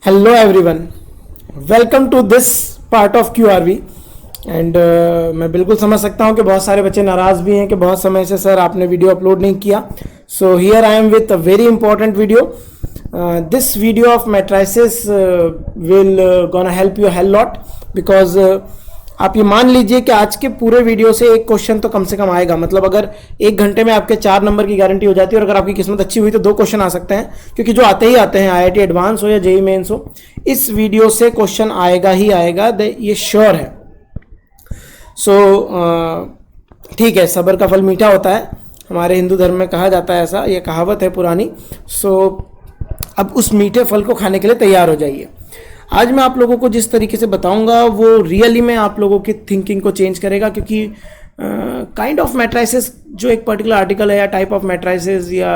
Hello everyone, welcome to this part of QRV। And मैं बिल्कुल समझ सकता हूँ कि बहुत सारे बच्चे नाराज़ भी हैं कि बहुत समय से सर आपने वीडियो अपलोड नहीं किया। So here I am with a very important video. This video of matrices will gonna help you hell lot because आप ये मान लीजिए कि आज के पूरे वीडियो से एक क्वेश्चन तो कम से कम आएगा। मतलब अगर 1 घंटे में आपके 4 नंबर की गारंटी हो जाती है और अगर आपकी किस्मत अच्छी हुई तो 2 क्वेश्चन आ सकते हैं, क्योंकि जो आते ही आते हैं, IIT एडवांस हो या JEE मेंस हो, इस वीडियो से क्वेश्चन आएगा ही आएगा, ये श्योर है। सो ठीक है, सब्र का फल मीठा होता है, हमारे हिंदू धर्म में कहा जाता है, ऐसा ये कहावत है पुरानी। सो अब उस मीठे फल को खाने के लिए तैयार हो जाइए। आज मैं आप लोगों को जिस तरीके से बताऊंगा वो रियली में आप लोगों की थिंकिंग को चेंज करेगा, क्योंकि काइंड ऑफ मैट्रिसेस जो एक पर्टिकुलर आर्टिकल है या टाइप ऑफ मैट्रिसेस या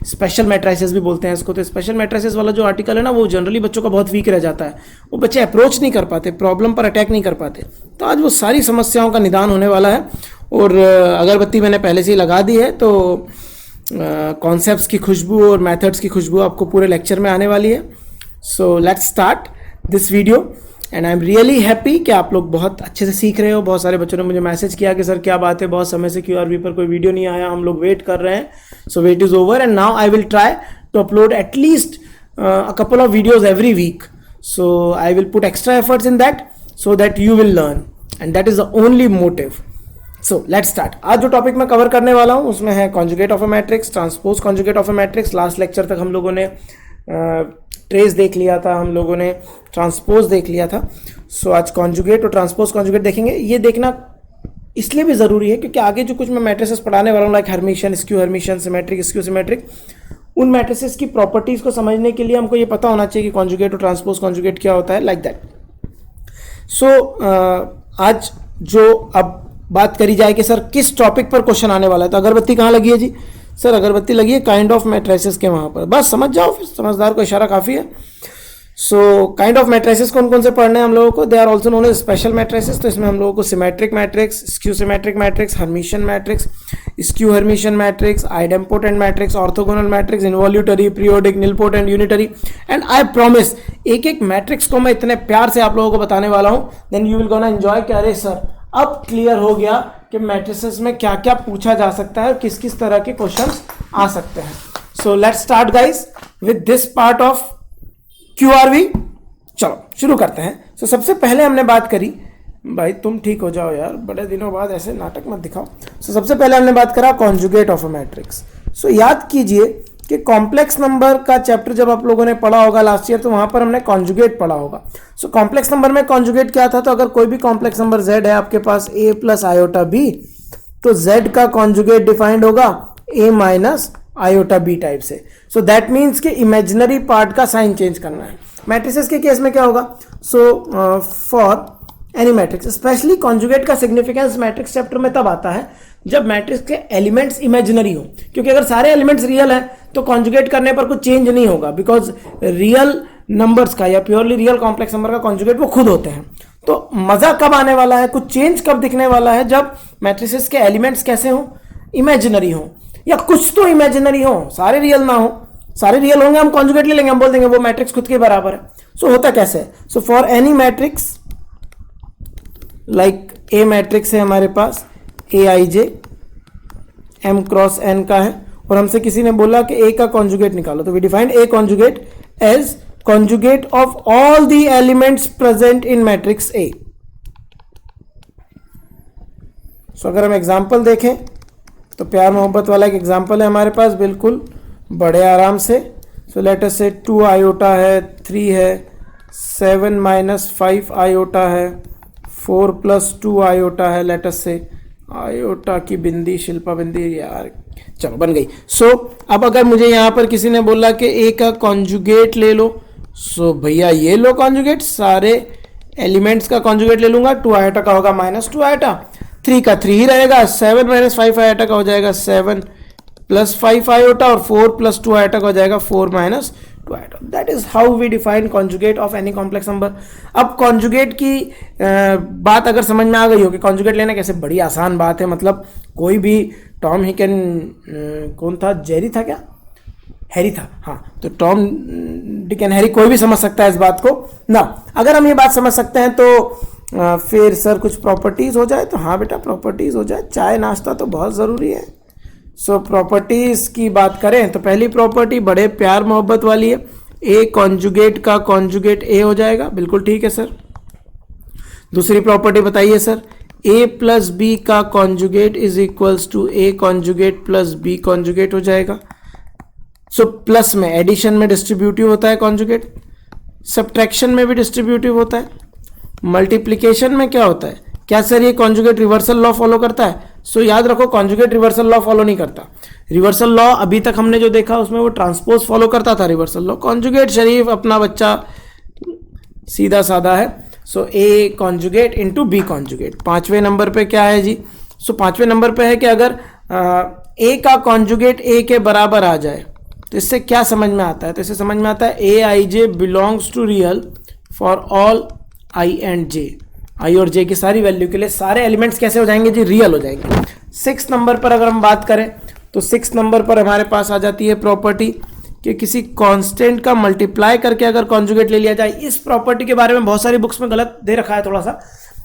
स्पेशल मैट्रिसेस भी बोलते हैं इसको, तो स्पेशल मैट्रिसेस वाला जो आर्टिकल है ना, वो जनरली बच्चों का बहुत वीक रह जाता है। वो बच्चे अप्रोच नहीं कर पाते, प्रॉब्लम पर अटैक नहीं कर पाते। तो आज वो सारी समस्याओं का निदान होने वाला है। और अगरबत्ती मैंने पहले से ही लगा दी है, तो कॉन्सेप्ट्स की खुशबू और मेथड्स की खुशबू आपको पूरे लेक्चर में आने वाली है। So let's start this video and I am really happy कि आप लोग बहुत अच्छे से सीख रहे हो। बहुत सारे बच्चों ने मुझे मैसेज किया कि सर क्या बात है, बहुत समय से QRV पर कोई वीडियो नहीं आया, हम लोग वेट कर रहे हैं। So wait is over and now I will try to upload at least a couple of videos every week. So I will put extra efforts in that so that you will learn, and that is the only motive. So let's start. आज जो topic मैं cover करने वाला हूँ उसमें है conjugate of a matrix, transpose conjugate of a matrix. Last lecture तक हम लोगों ने ट्रेस देख लिया था, हम लोगों ने ट्रांसपोज देख लिया था। सो आज कॉन्जुगेट और ट्रांसपोज कॉन्जुगेट देखेंगे। ये देखना इसलिए भी ज़रूरी है क्योंकि आगे जो कुछ मैं मैट्रिसेस पढ़ाने वाला हूँ, like Hermitian, skew Hermitian, symmetric, skew symmetric, उन मैट्रिसेस की प्रॉपर्टीज़ को समझने के लिए हमको ये पता होना चाहिए कि कॉन्जुगेट और ट्रांसपोज कॉन्जुगेट क्या होता है, लाइक दैट। सो आज जो अब बात करी जाए कि सर किस टॉपिक पर क्वेश्चन आने वाला है, तो अगरबत्ती कहाँ लगी है जी? सर अगरबत्ती लगी है काइंड ऑफ मैट्रिसेस के वहाँ पर। बस समझ जाओ, फिर समझदार को इशारा काफ़ी है। सो काइंड ऑफ मैट्रिसेस कौन कौन से पढ़ने हैं हम लोगों को? They are also known as special matrices. तो इसमें हम लोगों को symmetric matrix, skew symmetric matrix, Hermitian matrix, skew Hermitian matrix, idempotent matrix, orthogonal matrix, involutory, periodic, nilpotent, unitary. And I promise एक एक मैट्रिक्स को मैं इतने प्यार से आप लोगों को बताने वाला हूँ, then you will gonna enjoy कि अरे सर अब क्लियर हो गया कि मैट्रिसेस में क्या क्या पूछा जा सकता है और किस किस तरह के क्वेश्चंस आ सकते हैं। So let's start guys with this part of QRV। चलो शुरू करते हैं। सो सबसे पहले हमने बात करी, भाई तुम ठीक हो जाओ यार, बड़े दिनों बाद ऐसे नाटक मत दिखाओ। सो सबसे पहले हमने बात करा कॉन्जुगेट ऑफ अ मैट्रिक्स। सो याद कीजिए कि कॉम्प्लेक्स नंबर का चैप्टर जब आप लोगों ने पढ़ा होगा लास्ट ईयर, तो वहां पर हमने कॉन्जुगेट पढ़ा होगा। सो कॉम्प्लेक्स नंबर में कॉन्जुगेट क्या था? तो अगर कोई भी कॉम्प्लेक्स नंबर z है आपके पास a प्लस आयोटा b, तो z का कॉन्जुगेट डिफाइंड होगा a minus iota b type से। सो दैट मीन्स कि इमेजिनरी पार्ट का साइन चेंज करना है। मैट्रिसेस के केस में क्या होगा? So for any matrix, specially conjugate का सिग्निफिकेंस मैट्रिक्स चैप्टर में तब आता है जब मैट्रिक्स के एलिमेंट्स इमेजिनरी हो, क्योंकि अगर सारे एलिमेंट्स रियल हैं तो कॉन्जुगेट करने पर कुछ चेंज नहीं होगा, बिकॉज रियल नंबर्स का या प्योरली रियल कॉम्प्लेक्स नंबर का कॉन्जुगेट वो खुद होते हैं। तो मजा कब आने वाला है, कुछ चेंज कब दिखने वाला है? जब मैट्रिसेस के एलिमेंट्स कैसे हो? इमेजिनरी हो, या कुछ तो इमेजिनरी हो, सारे रियल ना हो। सारे रियल होंगे हम कॉन्जुगेट ले लेंगे, हम बोल देंगे वो मैट्रिक्स खुद के बराबर है। सो होता कैसे है? So for any matrix like a matrix है हमारे पास, AIJ M क्रॉस N का है, और हमसे किसी ने बोला कि A का कॉन्जुगेट निकालो, तो we defined A conjugate as conjugate of all the elements present in matrix A। So अगर हम एग्जांपल देखें तो प्यार मोहब्बत वाला एक एग्जांपल है हमारे पास, बिल्कुल बड़े आराम से। सो लेट अस से 2 आयोटा है, 3 है, 7 माइनस 5 आयोटा है, 4 प्लस 2 आयोटा है। लेट अस से आयोटा की बिंदी, शिल्पा बिंदी, यार चलो बन गई। सो अब अगर मुझे यहाँ पर किसी ने बोला कि A का कॉन्जुगेट ले लो, सो भैया ये लो कॉन्जुगेट, सारे एलिमेंट्स का कॉन्जुगेट ले लूंगा। 2 आयोटा का होगा माइनस 2 आयोटा, 3 का 3 ही रहेगा, 7 माइनस 5 आयोटा का हो जाएगा 7 प्लस 5 आयोटा, और 4 प्लस 2 आयोटा का हो जाएगा 4 minus 2 iota. That is how we define conjugate of any complex number. अब कॉन्जुगेट की बात अगर समझ में आ गई हो कि कॉन्जुगेट लेना कैसे, बड़ी आसान बात है। मतलब कोई भी टॉम हिकन, कौन था, जेरी था क्या, हैरी था, हाँ, तो टॉम डिक एंड हैरी कोई भी समझ सकता है इस बात को ना। अगर हम ये बात समझ सकते हैं तो फिर सर कुछ प्रॉपर्टीज हो जाए, तो हाँ बेटा प्रॉपर्टीज हो जाए, चाय नाश्ता तो बहुत ज़रूरी है। सो प्रॉपर्टीज की बात करें तो पहली प्रॉपर्टी बड़े प्यार मोहब्बत वाली है, ए कॉन्जुगेट का कॉन्जुगेट ए हो जाएगा, बिल्कुल ठीक है सर। दूसरी प्रॉपर्टी बताइए सर, ए प्लस बी का conjugate is equals to A conjugate plus B conjugate हो जाएगा। सो प्लस में एडिशन में डिस्ट्रीब्यूटिव होता है कॉन्जुगेट, सब्ट्रैक्शन में भी डिस्ट्रीब्यूटिव होता है, मल्टीप्लिकेशन में क्या होता है, क्या सर ये कॉन्जुगेट रिवर्सल लॉ फॉलो करता है? सो याद रखो कॉन्जुगेट रिवर्सल लॉ फॉलो नहीं करता। रिवर्सल लॉ अभी तक हमने जो देखा उसमें वो ट्रांसपोज फॉलो करता था, रिवर्सल लॉ कॉन्जुगेट शरीफ अपना बच्चा सीधा साधा है। सो A conjugate into B conjugate. पांचवें नंबर पे क्या है जी? सो पांचवें नंबर पे है कि अगर ए का कॉन्जुगेट ए के बराबर आ जाए तो इससे क्या समझ में आता है? तो इससे समझ में आता है A I J belongs to real for all I and J. I और जे की सारी वैल्यू के लिए सारे एलिमेंट्स कैसे हो जाएंगे जी? रियल हो जाएंगे। 6 नंबर पर अगर हम बात करें तो 6 नंबर पर हमारे पास आ जाती है प्रॉपर्टी कि किसी कांस्टेंट का मल्टीप्लाई करके अगर कॉन्जुगेट ले लिया जाए। इस प्रॉपर्टी के बारे में बहुत सारी बुक्स में गलत दे रखा है थोड़ा सा,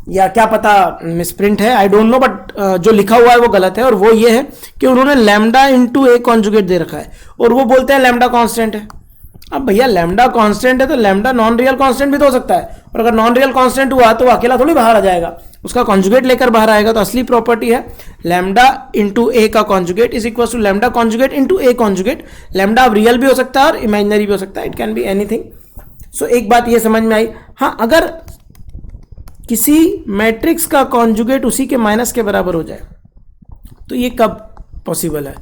या क्या पता मिसप्रिंट है, आई डोंट नो, बट जो लिखा हुआ है वो गलत है। और वो ये है कि उन्होंने लैम्डा इंटू ए कॉन्जुगेट दे रखा है और वो बोलते हैं लैम्डा कांस्टेंट है। अब भैया लैम्डा कांस्टेंट है तो लैम्डा नॉन रियल कांस्टेंट भी तो हो सकता है, और अगर नॉन रियल कांस्टेंट हुआ तो वो अकेला थोड़ी बाहर आ जाएगा, उसका कॉन्जुगेट लेकर बाहर आएगा। तो असली प्रॉपर्टी है लैम्डा इंटू ए का conjugate is equal to lambda conjugate into A conjugate. Lambda अब रियल भी हो सकता है और इमेजिनरी भी हो सकता है, इट कैन बी एनीथिंग। सो एक बात ये समझ में आई, हाँ, अगर किसी मैट्रिक्स का कॉन्जुगेट उसी के माइनस के बराबर हो जाए तो ये कब पॉसिबल है?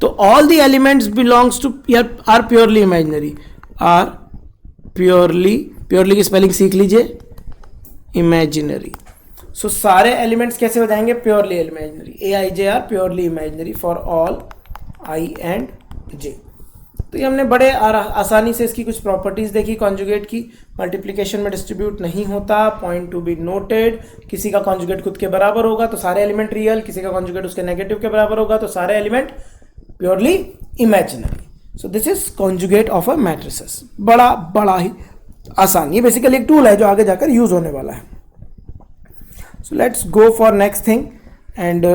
तो all the elements belongs to are purely imaginary, are purely की स्पेलिंग सीख लीजिए, इमेजिनरी। सो सारे एलिमेंट्स कैसे हो जाएंगे? Purely imaginary. A I J are purely imaginary for all I and J. तो ये हमने बड़े आसानी से इसकी कुछ प्रॉपर्टीज देखी कॉन्जुगेट की। मल्टीप्लिकेशन में डिस्ट्रीब्यूट नहीं होता, पॉइंट टू बी नोटेड। किसी का कॉन्जुगेट खुद के बराबर होगा तो सारे एलिमेंट रियल, किसी का कॉन्जुगेट उसके नेगेटिव के बराबर होगा तो सारे element purely imaginary. So this is conjugate of a matrices. बड़ा ही आसान, ये बेसिकली एक टूल है जो आगे जाकर यूज होने वाला है। So let's go for next thing. And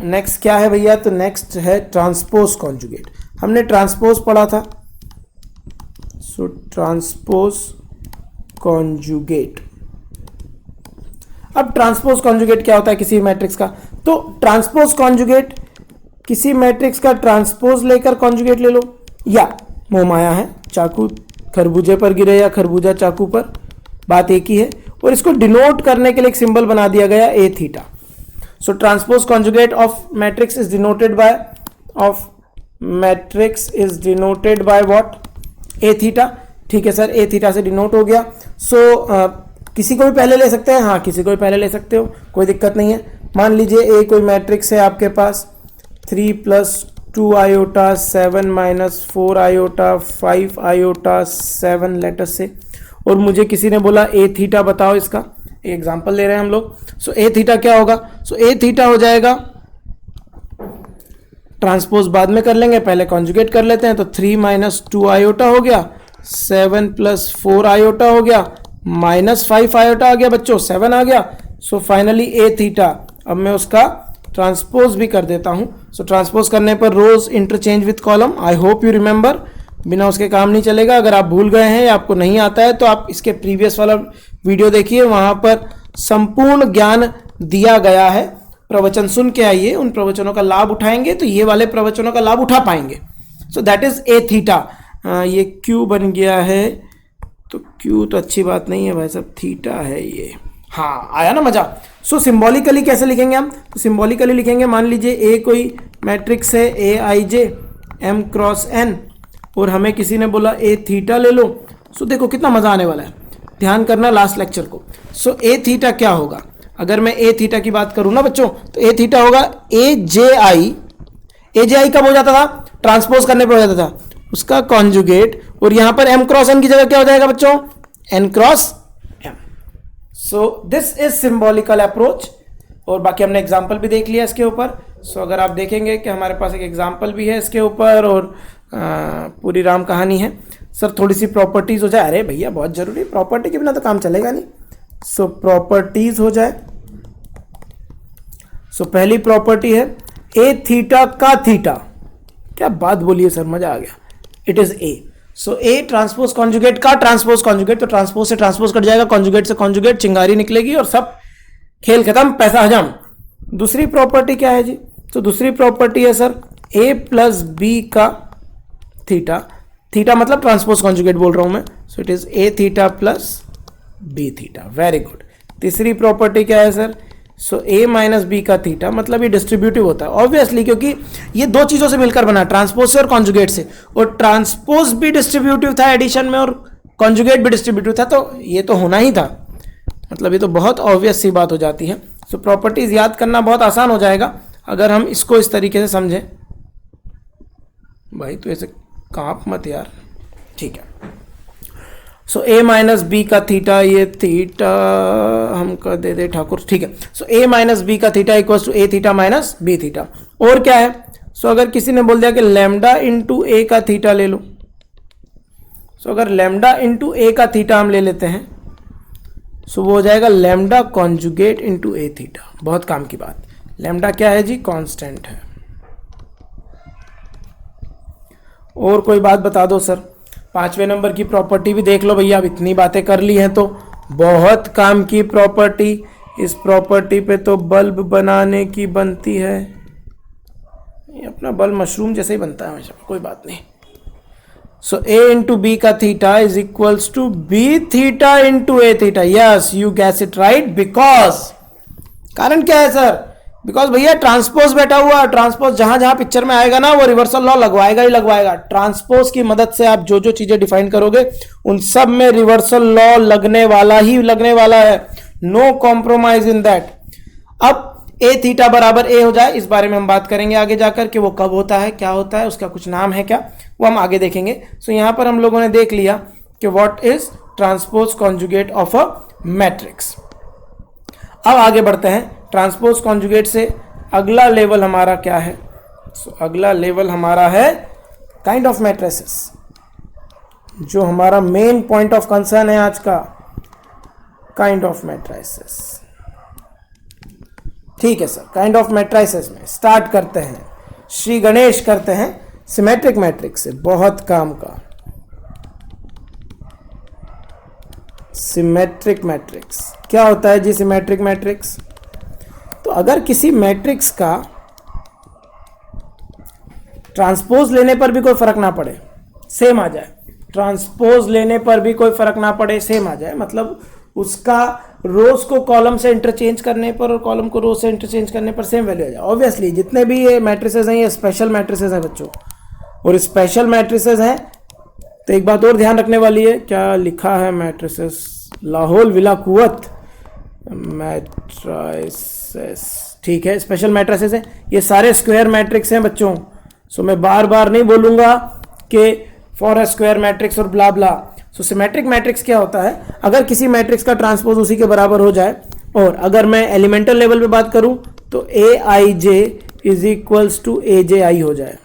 next क्या है भैया? तो नेक्स्ट है ट्रांसपोज कॉन्जुगेट। हमने ट्रांसपोज पढ़ा था। सो ट्रांसपोज कॉन्जुगेट। अब ट्रांसपोज कॉन्जुगेट क्या होता है किसी मैट्रिक्स का? तो ट्रांसपोज कॉन्जुगेट किसी मैट्रिक्स का ट्रांसपोज लेकर कॉन्जुगेट ले लो, या मोहमाया है, चाकू खरबूजे पर गिरे या खरबूजा चाकू पर, बात एक ही है। और इसको डिनोट करने के लिए एक सिंबल बना दिया गया A theta. So transpose conjugate of matrix is denoted by what? A theta. ठीक है सर, ए थीटा से डिनोट हो गया। सो किसी को भी पहले ले सकते हैं, हाँ किसी को भी पहले ले सकते हो, कोई दिक्कत नहीं है। मान लीजिए ए कोई मैट्रिक्स है आपके पास, 3 + 2 आयोटा 7 - 4 आयोटा 5 आयोटा 7 लेटर से, और मुझे किसी ने बोला ए थीटा बताओ इसका। एग्जाम्पल ले रहे हैं हम लोग। सो ए थीटा क्या होगा? सो ए थीटा हो जाएगा, ट्रांसपोज बाद में कर लेंगे, पहले कॉन्जुगेट कर लेते हैं। तो 3 - 2 आयोटा हो गया, 7 + 4 आयोटा हो गया, -5 आयोटा आ गया बच्चों, 7 आ गया। सो फाइनली ए थीटा, अब मैं उसका ट्रांसपोज भी कर देता हूं। सो ट्रांसपोज करने पर rows interchange with column. I hope you remember, बिना उसके काम नहीं चलेगा। अगर आप भूल गए हैं या आपको नहीं आता है तो आप इसके प्रीवियस वाला वीडियो देखिए, वहां पर संपूर्ण ज्ञान दिया गया है। प्रवचन सुन के आइए, उन प्रवचनों का लाभ उठाएंगे तो ये वाले प्रवचनों का लाभ उठा पाएंगे। सो दैट इज ए थीटा। ये क्यू बन गया है, तो क्यू तो अच्छी बात नहीं है भाई साहब, थीटा है ये। हाँ, आया ना मजा। सो सिंबॉलिकली कैसे लिखेंगे हम? तो सिंबॉलिकली लिखेंगे, मान लीजिए ए कोई मैट्रिक्स है, A I J m × n, और हमें किसी ने बोला ए थीटा ले लो। सो देखो कितना मजा आने वाला है, ध्यान करना लास्ट लेक्चर को। सो ए थीटा क्या होगा? अगर मैं ए थीटा की बात करूं ना बच्चों, तो ए थीटा होगा ए जे आई कब हो जाता था? ट्रांसपोज करने पर हो जाता था, उसका कॉन्जुगेट। और यहां पर m × n की जगह क्या हो जाएगा बच्चों? n × m। So this is symbolical approach. और बाकी हमने एग्जाम्पल भी देख लिया इसके ऊपर। सो अगर आप देखेंगे कि हमारे पास एक एग्जाम्पल भी है इसके ऊपर, और पूरी राम कहानी है। सर थोड़ी सी प्रॉपर्टीज हो जाए, अरे भैया बहुत जरूरी, प्रॉपर्टी के बिना तो काम चलेगा नहीं। सो प्रॉपर्टीज हो जाए। सो पहली प्रॉपर्टी है ए थीटा का थीटा, क्या बात बोलिए सर, मजा आ गया, it is A. So A transpose conjugate का ट्रांसपोज कॉन्जुगेट, तो ट्रांसपोज से ट्रांसपोज कट जाएगा, कॉन्जुगेट से कॉन्जुगेट, चिंगारी निकलेगी और सब खेल खत्म, पैसा हजम। दूसरी प्रॉपर्टी क्या है जी? तो दूसरी प्रॉपर्टी है सर ए प्लस बी का थीटा, थीटा मतलब ट्रांसपोज कॉन्जुगेट बोल रहा हूं मैं, so it is A theta plus B theta, very good. तीसरी प्रॉपर्टी क्या है sir? So A minus B का थीटा, मतलब ये डिस्ट्रीब्यूटिव होता है ऑब्वियसली, क्योंकि ये दो चीजों से मिलकर बना, ट्रांसपोज से और कॉन्जुगेट से, और ट्रांसपोज भी डिस्ट्रीब्यूटिव था एडिशन में और कॉन्जुगेट भी डिस्ट्रीब्यूटिव था, तो ये तो होना ही था, मतलब ये तो बहुत ऑब्वियस सी बात हो जाती है। सो प्रॉपर्टीज याद करना बहुत आसान हो जाएगा अगर हम इसको इस तरीके से समझें। भाई तो ऐसे कांप मत यार, ठीक है। सो ए माइनस बी का थीटा, ये थीटा हम कर दे दे ठाकुर, ठीक है। सो ए माइनस बी का theta equal to A theta minus B theta. और क्या है? सो अगर किसी ने बोल दिया कि लैम्डा इंटू ए का थीटा ले लो, सो अगर लैम्डा इंटू ए का थीटा हम ले लेते हैं, सो वो हो जाएगा lambda conjugate into A theta. बहुत काम की बात, लैम्डा क्या है जी? कांस्टेंट है। और कोई बात बता दो सर, 5वें नंबर की प्रॉपर्टी भी देख लो भैया, अब इतनी बातें कर ली हैं तो बहुत काम की प्रॉपर्टी, इस प्रॉपर्टी पे तो बल्ब बनाने की बनती है, ये अपना बल्ब मशरूम जैसे ही बनता है हमेशा, कोई बात नहीं। सो ए इंटू बी का theta is equals to B theta into A theta, yes you guess it right, because, कारण क्या है सर? बिकॉज भैया ट्रांसपोज बैठा हुआ, ट्रांसपोज जहां जहां पिक्चर में आएगा ना वो रिवर्सल लॉ लगवाएगा ही लगवाएगा। ट्रांसपोज की मदद से आप जो जो चीजें डिफाइन करोगे उन सब में रिवर्सल लॉ लगने वाला ही लगने वाला है, नो कॉम्प्रोमाइज इन दैट। अब ए थीटा बराबर ए हो जाए, इस बारे में हम बात करेंगे आगे जाकर कि वो कब होता है, क्या होता है, उसका कुछ नाम है क्या, वो हम आगे देखेंगे। सो यहां पर हम लोगों ने देख लिया कि what is transpose conjugate of a matrix. अब आगे बढ़ते हैं, ट्रांसपोज कॉन्जुगेट से अगला लेवल हमारा क्या है? सो अगला लेवल हमारा है काइंड ऑफ मैट्रिसेस, जो हमारा मेन पॉइंट ऑफ कंसर्न है आज का, काइंड ऑफ मैट्रिसेस। ठीक है सर, काइंड ऑफ मैट्रिसेस में स्टार्ट करते हैं, श्री गणेश करते हैं सिमेट्रिक मैट्रिक्स से, बहुत काम का। सिमेट्रिक मैट्रिक्स क्या होता है जी? सिमेट्रिक मैट्रिक्स, तो अगर किसी मैट्रिक्स का ट्रांसपोज लेने पर भी कोई फर्क ना पड़े, सेम आ जाए, ट्रांसपोज लेने पर भी कोई फर्क ना पड़े, सेम आ जाए, मतलब उसका रोज को कॉलम से इंटरचेंज करने पर और कॉलम को रोज से इंटरचेंज करने पर सेम वैल्यू आ जाए। ऑब्वियसली जितने भी ये मैट्रिसेस हैं ये स्पेशल मैट्रिसेस हैं बच्चों, और स्पेशल मैट्रिसेस हैं तो एक बात और ध्यान रखने वाली है, क्या लिखा है मैट्रिसेस, लाहौल विला कुवत मैट्रिसेस, ठीक है, स्पेशल मैट्रिसेस है, ये सारे स्क्वायर मैट्रिक्स हैं बच्चों। सो मैं बार बार नहीं बोलूंगा कि फॉर अ स्क्वायर मैट्रिक्स और ब्ला ब्ला। सो सिमेट्रिक मैट्रिक्स क्या होता है? अगर किसी मैट्रिक्स का ट्रांसपोज उसी के बराबर हो जाए, और अगर मैं एलिमेंटल लेवल पे बात करूं तो A I J is equals to A J I हो जाए,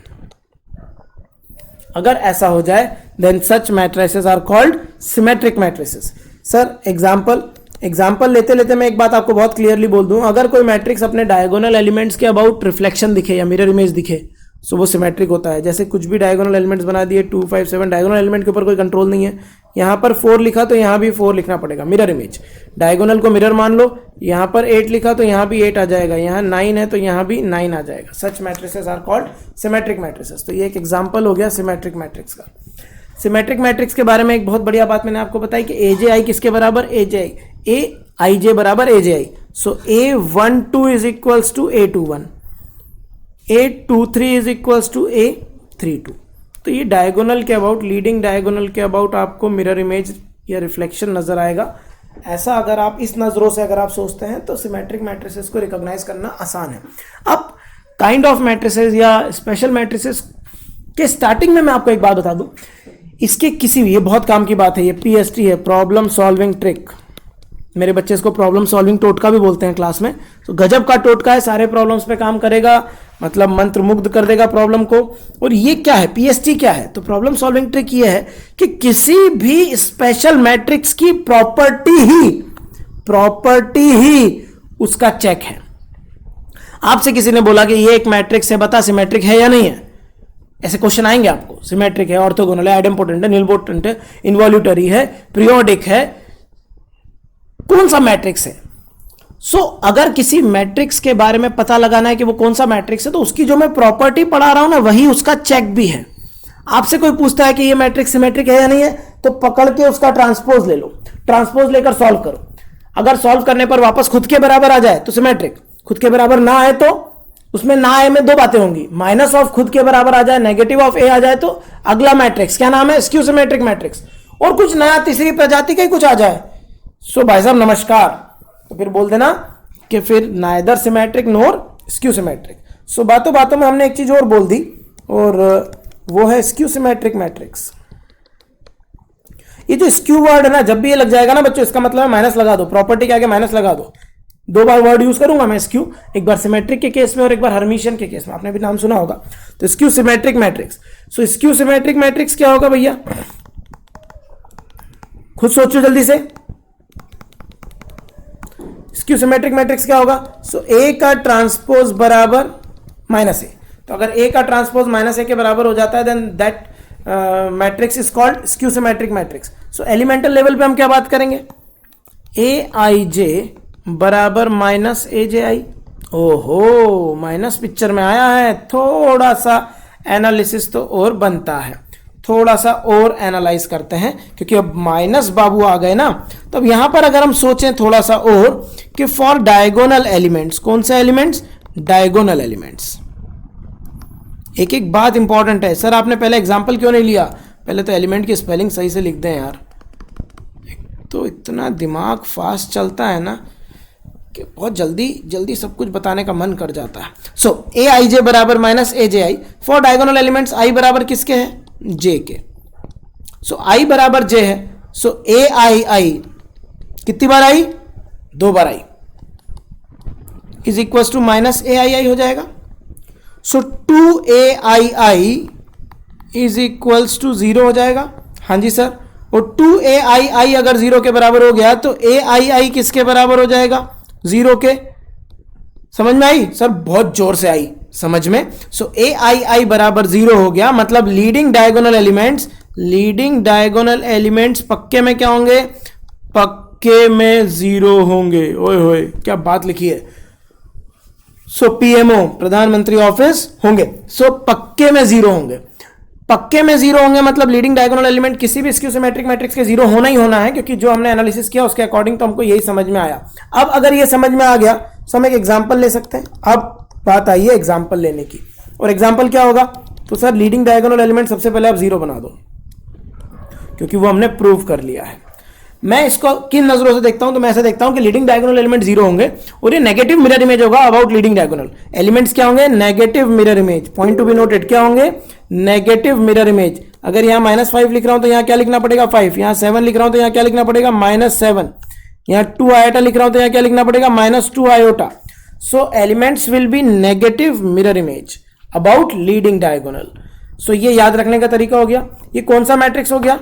अगर ऐसा हो जाए then such matrices are called symmetric matrices. Sir example लेते लेते मैं एक बात आपको बहुत क्लियरली बोल दूं, अगर कोई मैट्रिक्स अपने डायगोनल एलिमेंट्स के अबाउट रिफ्लेक्शन दिखे या मिरर इमेज दिखे, सो वो सिमेट्रिक होता है। जैसे कुछ भी डायगोनल एलिमेंट्स बना दिए, 2 5 7 डायगोनल एलिमेंट के ऊपर कोई कंट्रोल नहीं है, यहाँ पर 4 लिखा तो यहाँ भी 4 लिखना पड़ेगा, मिरर इमेज। डायगोनल को मिरर मान लो, यहाँ पर 8 लिखा तो यहाँ भी 8 आ जाएगा, यहाँ 9 है तो यहाँ भी 9 आ जाएगा। Such matrices are called symmetric matrices. तो ये एक एग्जाम्पल हो गया सिमेट्रिक मैट्रिक्स का। सिमेट्रिक मैट्रिक्स के बारे में एक बहुत बढ़िया बात मैंने आपको बताई कि ए जे आई किसके बराबर? A J I, A I J बराबर A J I. So A12 is equals to A21, A23 is equals to A32। तो ये डायगोनल के अबाउट, लीडिंग डायगोनल के अबाउट आपको मिरर इमेज या रिफ्लेक्शन नजर आएगा। ऐसा अगर आप इस नजरों से अगर आप सोचते हैं तो सिमेट्रिक मैट्रिसेस को रिकॉग्नाइज करना आसान है। अब काइंड ऑफ मैट्रिसेस या स्पेशल मैट्रिसेस के स्टार्टिंग में मैं आपको एक बात बता दूं, इसके किसी भी, ये बहुत काम की बात है, ये PST है, प्रॉब्लम सॉल्विंग ट्रिक। मेरे बच्चे इसको प्रॉब्लम सॉल्विंग टोटका भी बोलते हैं क्लास में। तो गजब का टोटका है, सारे प्रॉब्लम्स पे काम करेगा, मतलब मंत्र मुग्ध कर देगा प्रॉब्लम को। और ये क्या है, पीएसटी क्या है, तो प्रॉब्लम सॉल्विंग ट्रिक ये है कि किसी भी स्पेशल मैट्रिक्स की प्रॉपर्टी ही उसका चेक है। आपसे किसी ने बोला कि ये एक मैट्रिक्स है, बता सिमेट्रिक है या नहीं है, ऐसे क्वेश्चन आएंगे आपको। सिमेट्रिक है, ऑर्थोगोनल है, आइडेम्पोटेंट है, निलपोटेंट है, इन्वॉल्यूटरी है, पीरियोडिक है, कौन सा मैट्रिक्स है। अगर किसी मैट्रिक्स के बारे में पता लगाना है कि वो कौन सा मैट्रिक्स है, तो उसकी जो मैं प्रॉपर्टी पढ़ा रहा हूं ना, वही उसका चेक भी है। आपसे कोई पूछता है कि ये मैट्रिक्स सिमेट्रिक है या नहीं है, तो पकड़ के उसका ट्रांसपोज ले लो, ट्रांसपोज लेकर सॉल्व करो। अगर सॉल्व करने पर वापस खुद के बराबर आ जाए तो सिमेट्रिक, खुद के बराबर ना आए तो उसमें ना आए में दो बातें होंगी, माइनस ऑफ खुद के बराबर आ जाए, नेगेटिव ऑफ ए आ जाए तो अगला मैट्रिक्स क्या नाम है, स्क्यू सिमेट्रिक मैट्रिक्स, और कुछ नया तीसरी प्रजाति का ही कुछ आ जाए। भाई साहब नमस्कार, तो फिर बोल देना कि फिर नाइदर सिमेट्रिक नोर स्क्यू सिमेट्रिक। बातों बातों में हमने एक चीज और बोल दी, और वो है स्क्यू सिमेट्रिक मैट्रिक्स। ये जो स्क्यू वर्ड है ना, जब भी ये लग जाएगा ना बच्चों, इसका मतलब है माइनस लगा दो, प्रॉपर्टी के आगे माइनस लगा दो। दो बार वर्ड यूज करूंगा मैं स्क्यू, एक बार सिमेट्रिक के केस में और एक बार हर्मिशियन के केस में, आपने भी नाम सुना होगा। तो skew symmetric matrix, skew symmetric matrix क्या होगा भैया, खुद सोचो जल्दी से। स्क्यू सिमेट्रिक मैट्रिक्स क्या होगा, ए का ट्रांसपोज बराबर माइनस ए। तो अगर ए का ट्रांसपोज माइनस ए के बराबर हो जाता है, then that matrix is called skew symmetric matrix. Elemental level पे हम क्या बात करेंगे, ए आई जे बराबर माइनस ए जे आई। ओहो, माइनस पिक्चर में आया है, थोड़ा सा एनालिसिस तो और बनता है, थोड़ा सा और एनालाइज करते हैं, क्योंकि अब माइनस बाबू आ गए ना। तो अब यहां पर अगर हम सोचें थोड़ा सा और कि फॉर डायगोनल एलिमेंट्स, कौन से एलिमेंट्स, डायगोनल एलिमेंट्स। एक एक बात इंपॉर्टेंट है, सर आपने पहले एग्जांपल क्यों नहीं लिया, पहले तो एलिमेंट की स्पेलिंग सही से लिख दें यार। तो इतना दिमाग फास्ट चलता है ना कि बहुत जल्दी जल्दी सब कुछ बताने का मन कर जाता है। ए आई जे बराबर minus A J I for diagonal elements, I बराबर किसके है, जे के। आई बराबर जे है, ए आई आई कितनी बार आई, दो बार आई, is equal to minus A I आई हो जाएगा। 2ai इज इक्वल्स टू 0 हो जाएगा। हाँ जी सर, और 2ai अगर 0 के बराबर हो गया तो ai किसके बराबर हो जाएगा, 0 के। समझ में आई सर, बहुत जोर से आई समझ में। ai बराबर 0 हो गया, मतलब लीडिंग डायगोनल एलिमेंट्स पक्के में क्या होंगे, पक्के में 0 होंगे। ओए होए क्या बात लिखी है। पीएमओ प्रधानमंत्री ऑफिस होंगे, पक्के में 0 होंगे। पक्के में 0 होंगे मतलब लीडिंग डायगोनल एलिमेंट किसी भी स्क्यू सिमेट्रिक मैट्रिक्स के 0 होना ही होना है, क्योंकि जो हमने एनालिसिस किया उसके अकॉर्डिंग तो हमको यही समझ में आया। अब अगर ये समझ में आ गया तो हम एक एग्जांपल ले सकते हैं। अब बात आई है एग्जांपल लेने की, और एग्जांपल क्या होगा, तो सर लीडिंग डायगोनल एलिमेंट सबसे पहले आप 0 बना दो, क्योंकि वो हमने प्रूव कर लिया है। मैं इसको किन नजरों से देखता हूं, तो मैं ऐसे देखता हूं कि लीडिंग डायगोनल एलिमेंट 0 होंगे और ये नेगेटिव मिरर इमेज होगा अबाउट लीडिंग डायगोनल एलिमेंट्स। क्या होंगे, negative mirror image. Point to be noted, क्या होंगे, नेगेटिव मिरर इमेज। अगर यहां -5 लिख रहा हूं तो यहां क्या लिखना पड़ेगा, 5। यहां 7 लिख रहा हूं तो यहां क्या लिखना पड़ेगा, -7। यहां 2 आयोटा लिख रहा हूं तो यहां क्या लिखना पड़ेगा, -2 iota. Elements will be negative mirror image about leading diagonal. ये याद रखने का तरीका हो गया। ये कौन सा मैट्रिक्स हो गया,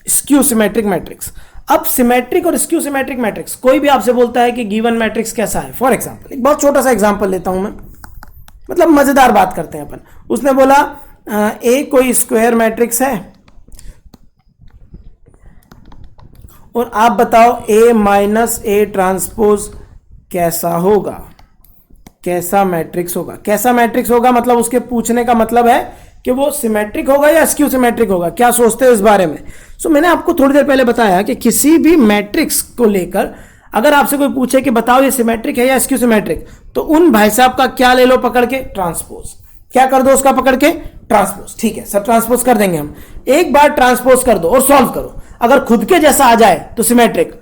स्क्यू सिमेट्रिक मैट्रिक्स। अब सिमेट्रिक और स्क्यू सिमेट्रिक मैट्रिक्स, कोई भी आपसे बोलता है कि गिवन मैट्रिक्स कैसा है, फॉर एग्जांपल एक बहुत छोटा सा एग्जांपल लेता हूं मैं, मतलब मजेदार बात करते हैं अपन। उसने बोला ए कोई स्क्वायर मैट्रिक्स है और आप बताओ ए माइनस ए ट्रांसपोज कैसा होगा, कैसा मैट्रिक्स होगा। कैसा मैट्रिक्स होगा मतलब उसके पूछने का मतलब है कि वो सिमेट्रिक होगा या स्क्यू सिमेट्रिक होगा, क्या सोचते हो इस बारे में। मैंने आपको थोड़ी देर पहले बताया कि किसी भी मैट्रिक्स को लेकर अगर आपसे कोई पूछे कि बताओ ये सिमेट्रिक है या स्क्यू सिमेट्रिक, तो उन भाई साहब का क्या ले लो पकड़ के, ट्रांसपोज। क्या कर दो उसका पकड़ के, ट्रांसपोज। ठीक है सर, ट्रांसपोज कर देंगे हम। एक बार ट्रांसपोज कर दो और सॉल्व करो। अगर खुद के जैसा आ जाए तो सिमेट्रिक,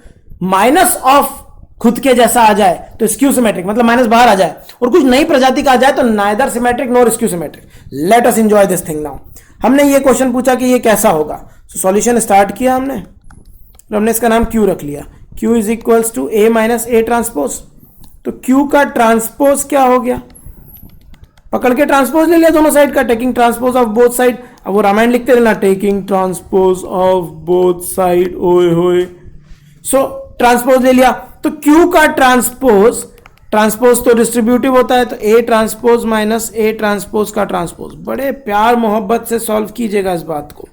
माइनस ऑफ खुद के जैसा आ जाए तो स्क्यू सिमेट्रिक, मतलब माइनस बाहर आ जाए, और कुछ नई प्रजाति का आ जाए तो neither symmetric nor skew symmetric. Let us enjoy this thing now. हमने ये क्वेश्चन पूछा कि ये कैसा होगा, सॉल्यूशन स्टार्ट किया हमने और हमने इसका नाम क्यू रख लिया। Q is equals to A minus A transpose. तो क्यू का ट्रांसपोज क्या हो गया, पकड़ के ट्रांसपोज ले लिया दोनों साइड का, taking transpose of both side. अब वो रामायण लिखते रहना, taking transpose of both side, ओए होए। सो ट्रांसपोज ले लिया, तो Q का ट्रांसपोज, ट्रांसपोज तो डिस्ट्रीब्यूटिव होता है, तो A transpose minus A transpose का ट्रांसपोज। बड़े प्यार मोहब्बत से सॉल्व कीजिएगा इस बात को।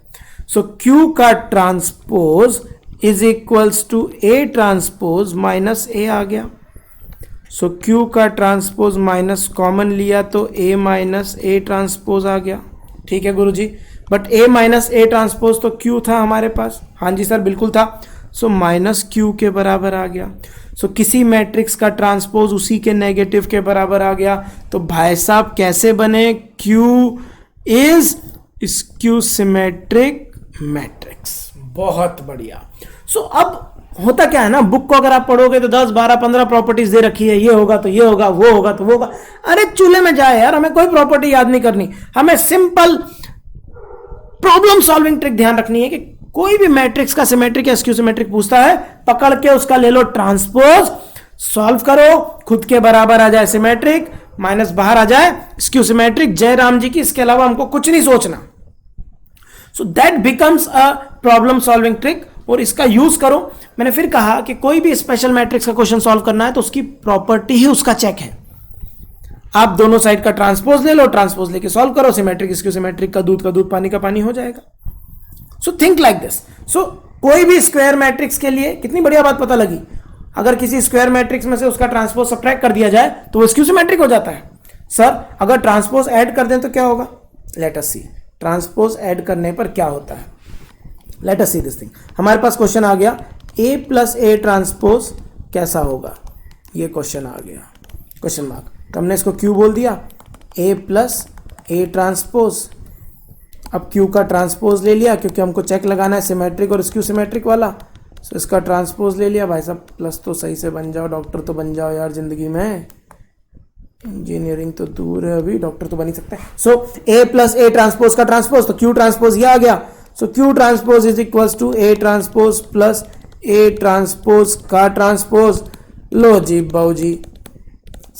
सो Q का transpose is equals to A transpose minus A आ गया। सो Q का ट्रांसपोज माइनस कॉमन लिया तो A माइनस A ट्रांसपोज आ गया। ठीक है गुरुजी, but A minus A transpose तो Q था हमारे पास। हाँ जी सर बिल्कुल था। सो माइनस Q के बराबर आ गया। सो किसी मैट्रिक्स का ट्रांसपोज उसी के नेगेटिव के बराबर आ गया। तो भाई साहब कैसे बने, Q is skew symmetric matrix. बहुत बढ़िया। सो अब होता क्या है ना, बुक को अगर आप पढ़ोगे तो 10 12 15 प्रॉपर्टीज दे रखी है, ये होगा तो ये होगा, वो होगा तो वो होगा। अरे चूल्हे में जाए यार, हमें कोई प्रॉपर्टी याद नहीं करनी, हमें सिंपल प्रॉब्लम सॉल्विंग ट्रिक ध्यान रखनी है कि कोई भी मैट्रिक्स का सिमेट्रिक या स्क्यू सिमेट्रिक पूछता है, पकड़ के उसका ले लो ट्रांसपोज, सॉल्व करो, खुद के बराबर आ जाए सिमेट्रिक, माइनस बाहर आ जाए स्क्यू सिमेट्रिक। जय राम जी की, इसके अलावा हमको कुछ नहीं सोचना। So that becomes a problem solving trick, और इसका यूज करो। मैंने फिर कहा कि कोई भी स्पेशल मैट्रिक्स का क्वेश्चन सॉल्व करना है तो उसकी प्रॉपर्टी ही उसका चेक है। आप दोनों साइड का ट्रांसपोज ले लो, ट्रांसपोज लेके सॉल्व करो, सिमेट्रिक स्क्यू सिमेट्रिक का दूध पानी का पानी हो जाएगा। So think like this. So कोई भी स्क्वायर मैट्रिक्स के लिए कितनी बढ़िया बात पता लगी, अगर किसी स्क्वायर मैट्रिक्स में से उसका ट्रांसपोज सब्ट्रैक्ट कर दिया जाए तो वो स्क्यू सिमेट्रिक हो जाता है। सर अगर ट्रांसपोज ऐड कर दें तो क्या होगा, let us see transpose add करने पर क्या होता है। Let us see this thing. हमारे पास क्वेश्चन आ गया A प्लस A ट्रांसपोज कैसा होगा, ये क्वेश्चन आ गया, क्वेश्चन मार्क। तो हमने इसको Q बोल दिया, A प्लस A ट्रांसपोज। अब Q का ट्रांसपोज ले लिया क्योंकि हमको चेक लगाना है सिमेट्रिक और स्क्यू सिमेट्रिक वाला। सो इसका ट्रांसपोज ले लिया। भाई साहब प्लस तो सही से बन जाओ, डॉक्टर तो बन जाओ यार जिंदगी में, इंजीनियरिंग तो दूर है अभी, डॉक्टर तो बन ही सकता है। So A plus A transpose का ट्रांसपोज, तो Q ट्रांसपोज ये आ गया। So Q transpose is equals to A transpose plus A transpose का ट्रांसपोज। लो जी बाऊ जी,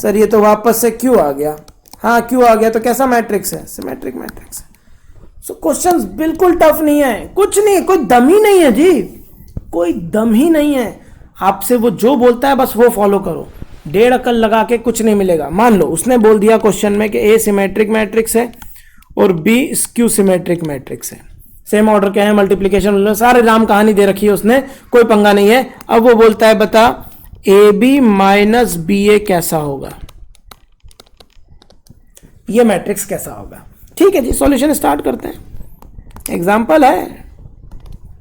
सर ये तो वापस से Q आ गया। हाँ Q आ गया, तो कैसा मैट्रिक्स है, सिमेट्रिक मैट्रिक्स है। सो क्वेश्चंस बिल्कुल टफ नहीं है, कुछ नहीं, कोई दम ही नहीं है जी, कोई दम ही नहीं है। आपसे वो जो बोलता है बस वो फॉलो करो, डेढ़ अकल लगा के कुछ नहीं मिलेगा। मान लो उसने बोल दिया क्वेश्चन में कि A सिमेट्रिक मैट्रिक्स है और B स्क्यू सिमेट्रिक मैट्रिक्स है, सेम ऑर्डर के हैं, मल्टीप्लीकेशन सारे राम कहानी दे रखी है उसने, कोई पंगा नहीं है। अब वो बोलता है बता AB माइनस BA कैसा होगा, ये मैट्रिक्स कैसा होगा। ठीक है जी, सॉल्यूशन स्टार्ट करते हैं। एग्जांपल है,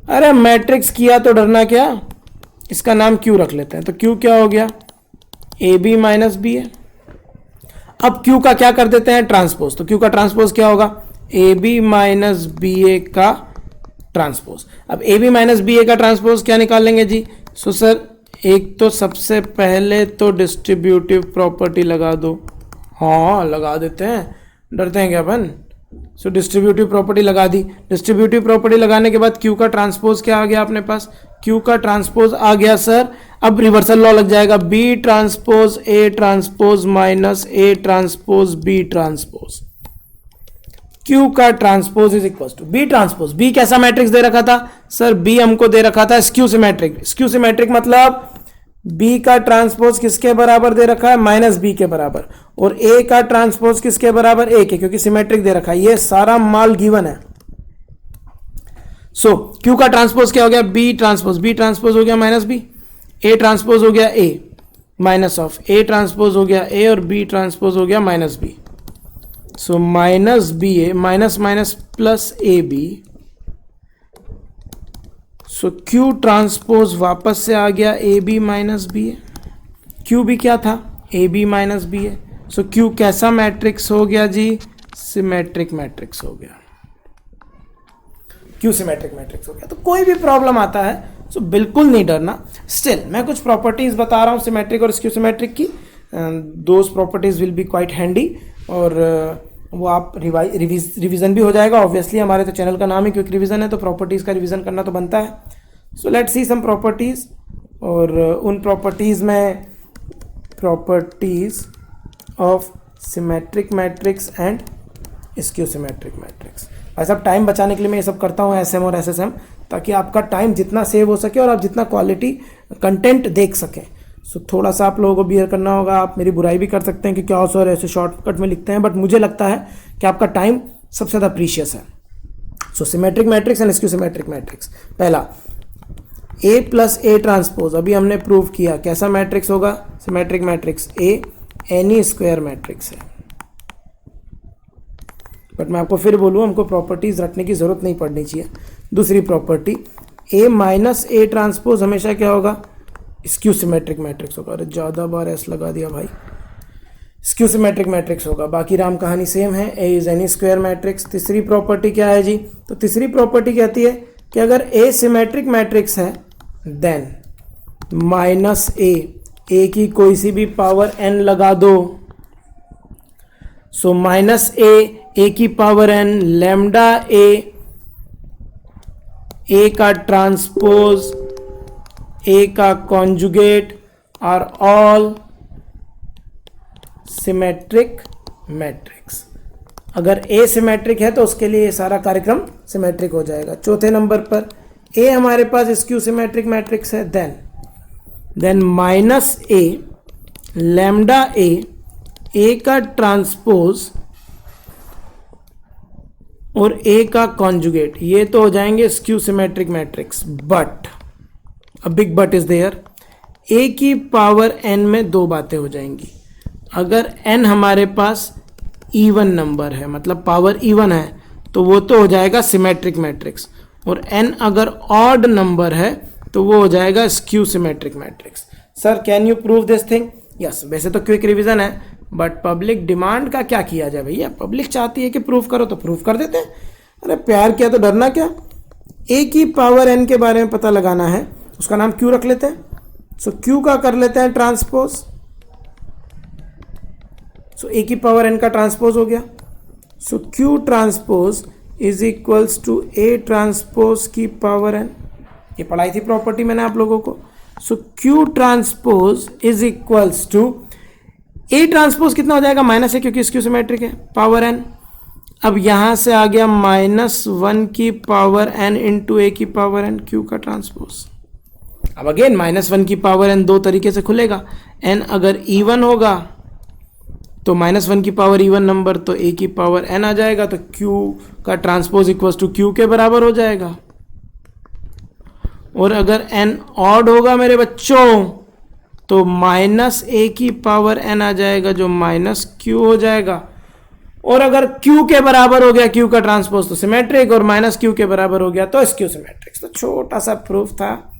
अरे मैट्रिक्स किया तो डरना क्या, इसका नाम Q रख लेते हैं। तो Q क्या हो गया, AB माइनस BA। अब Q का क्या कर देते हैं, ट्रांसपोज। तो Q का ट्रांसपोज क्या होगा, AB माइनस BA का ट्रांसपोज। अब AB माइनस BA का ट्रांसपोज क्या निकाल लेंगे जी। सो सर एक तो सबसे पहले तो डिस्ट्रीब्यूटिव प्रॉपर्टी लगा दो। हाँ लगा देते हैं, डरते हैं क्या अपन। सो डिस्ट्रीब्यूटिव प्रॉपर्टी लगा दी। डिस्ट्रीब्यूटिव प्रॉपर्टी लगाने के बाद Q का ट्रांसपोज क्या आ गया अपने पास, Q का ट्रांसपोज आ गया सर। अब रिवर्सल लॉ लग जाएगा, B transpose A transpose minus A transpose B transpose. Q का transpose is equal to B transpose. B कैसा मैट्रिक्स दे रखा था सर, B हमको दे रखा था स्क्यू सिमेट्रिक। स्क्यू सिमेट्रिक मतलब B का ट्रांसपोज किसके बराबर दे रखा है, माइनस B के बराबर, और A का ट्रांसपोज किसके बराबर, A के, क्योंकि सिमेट्रिक दे रखा है। ये सारा माल गिवन है। सो Q का ट्रांसपोज क्या हो गया, B ट्रांसपोज। B ट्रांसपोज हो गया माइनस B, A ट्रांसपोज हो गया A minus of A transpose हो गया A, और B ट्रांसपोज हो गया minus B। So minus BA minus minus plus AB। सो Q ट्रांसपोज वापस से आ गया AB माइनस BA। Q भी क्या था, AB माइनस BA। सो Q कैसा मैट्रिक्स हो गया जी, सिमेट्रिक मैट्रिक्स हो गया। Q सिमेट्रिक मैट्रिक्स हो गया। तो कोई भी प्रॉब्लम आता है सो बिल्कुल नहीं डरना। स्टिल मैं कुछ प्रॉपर्टीज बता रहा हूँ सिमेट्रिक और स्क्यू सिमेट्रिक की, those properties will be quite handy, और वो आप रिवीजन भी हो जाएगा। ऑब्वियसली हमारे तो चैनल का नाम ही क्विक रिवीजन है, तो प्रॉपर्टीज़ का रिवीजन करना तो बनता है। So let's see some properties, और उन प्रॉपर्टीज़ में properties of symmetric matrix and skew symmetric matrix. भाई साहब टाइम बचाने के लिए मैं ये सब करता हूँ एसएम और एसएसएम, ताकि आपका टाइम जितना सेव हो सके और आप जितना क्वालिटी कंटेंट देख सकें। सो थोड़ा सा आप लोगों को बियर करना होगा। आप मेरी बुराई भी कर सकते हैं कि क्या सर ऐसे शॉर्टकट में लिखते हैं, बट मुझे लगता है कि आपका टाइम सबसे ज़्यादा प्रीशियस है। So symmetric matrix and skew symmetric matrix. पहला A प्लस ए ट्रांसपोज, अभी हमने प्रूव किया कैसा मैट्रिक्स होगा, symmetric matrix. A any square matrix है, बट मैं आपको फिर बोलूँ हमको प्रॉपर्टीज रखने की जरूरत नहीं पड़नी चाहिए। दूसरी property A minus A transpose हमेशा क्या होगा, स्क्यू सिमेट्रिक मैट्रिक्स होगा। अरे ज़्यादा बार एस लगा दिया भाई, स्क्यू सिमेट्रिक मैट्रिक्स होगा। बाकी राम कहानी सेम है, ए इज एनी स्क्वायर मैट्रिक्स। तीसरी प्रॉपर्टी क्या है जी, तो तीसरी प्रॉपर्टी कहती है कि अगर ए सिमेट्रिक मैट्रिक्स है देन माइनस ए की कोई सी भी पावर n लगा दो। सो माइनस ए की पावर n, लैम्डा ए का ट्रांसपोज, ए का conjugate are all symmetric matrix. अगर ए सिमेट्रिक है तो उसके लिए ये सारा कार्यक्रम सिमेट्रिक हो जाएगा। चौथे नंबर पर ए हमारे पास स्क्यू सिमेट्रिक मैट्रिक्स है, देन माइनस ए लैम्डा ए का ट्रांसपोज और ए का कॉन्जुगेट, ये तो हो जाएंगे skew symmetric matrix. But a big but is there, A की पावर n में दो बातें हो जाएंगी। अगर n हमारे पास इवन नंबर है, मतलब पावर इवन है, तो वो तो हो जाएगा सिमेट्रिक मैट्रिक्स, और n अगर ऑड नंबर है तो वो हो जाएगा skew symmetric matrix. Sir can you prove this thing? Yes, वैसे तो क्विक रिवीजन है, बट पब्लिक डिमांड का क्या किया जाए भैया, पब्लिक चाहती है कि प्रूव करो तो प्रूव कर देते हैं। अरे प्यार किया तो डरना क्या। ए की पावर n के बारे में पता लगाना है, उसका नाम क्यू रख लेते हैं। सो क्यू का कर लेते हैं ट्रांसपोज। सो ए की पावर n का ट्रांसपोज हो गया। So Q transpose is equals to A transpose की पावर n। ये पढ़ाई थी प्रॉपर्टी मैंने आप लोगों को। So Q transpose is equals to A transpose कितना हो जाएगा, माइनस है क्योंकि स्क्यू सिमेट्रिक है, पावर n। अब यहां से आ गया -1 की पावर n इंटू ए की पावर n, क्यू का ट्रांसपोज। अब अगेन -1 की पावर n दो तरीके से खुलेगा। n अगर इवन होगा तो -1 की पावर इवन नंबर तो a की पावर n आ जाएगा, तो q का ट्रांसपोज इक्वल्स टू q के बराबर हो जाएगा। और अगर n ऑड होगा मेरे बच्चों तो -a की पावर n आ जाएगा जो -q हो जाएगा। और अगर q के बराबर हो गया q का ट्रांसपोज तो सिमेट्रिक, और -q के बराबर हो गया तो स्क्यू सिमेट्रिक। तो छोटा सा प्रूफ था,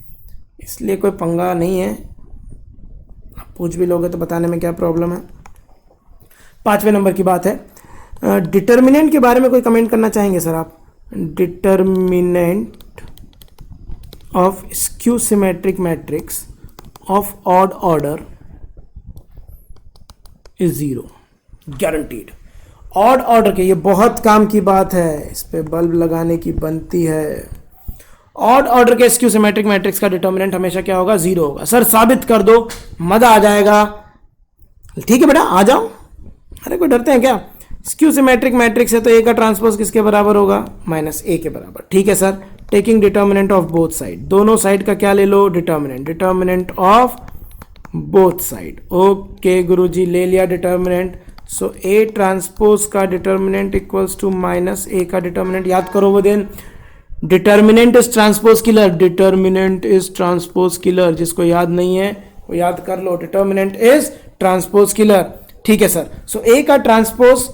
इसलिए कोई पंगा नहीं है। आप पूछ भी लोगे तो बताने में क्या प्रॉब्लम है। 5वें नंबर की बात है, डिटर्मिनेंट के बारे में कोई कमेंट करना चाहेंगे सर आप? Determinant of skew symmetric matrix of odd order is 0, guaranteed. Odd order के, ये बहुत काम की बात है, इस पे बल्ब लगाने की बनती है। ऑड ऑर्डर के स्क्यू सिमेट्रिक मैट्रिक्स का डिटर्मिनेंट हमेशा क्या होगा, 0 होगा। सर साबित कर दो, मजा आ जाएगा। ठीक है बेटा, आ जाओ। अरे कोई डरते हैं क्या? स्क्यू सिमेट्रिक मैट्रिक्स है तो ए का ट्रांसपोज किसके बराबर होगा, -a के बराबर। ठीक है sir, taking determinant of both side, दोनों साइड का क्या ले लो, determinant of both side. Okay गुरुजी, ले लिया डिटर्मिनेंट। सो ए ट्रांसपोज का डिटर्मिनेंट इक्वल्स टू -a का डिटर्मिनेंट। याद करो वो दिन, determinant is transpose killer, determinant is transpose killer. जिसको याद नहीं है वो याद कर लो, डिटर्मिनेंट इज ट्रांसपोज किलर। ठीक है सर। सो ए का ट्रांसपोज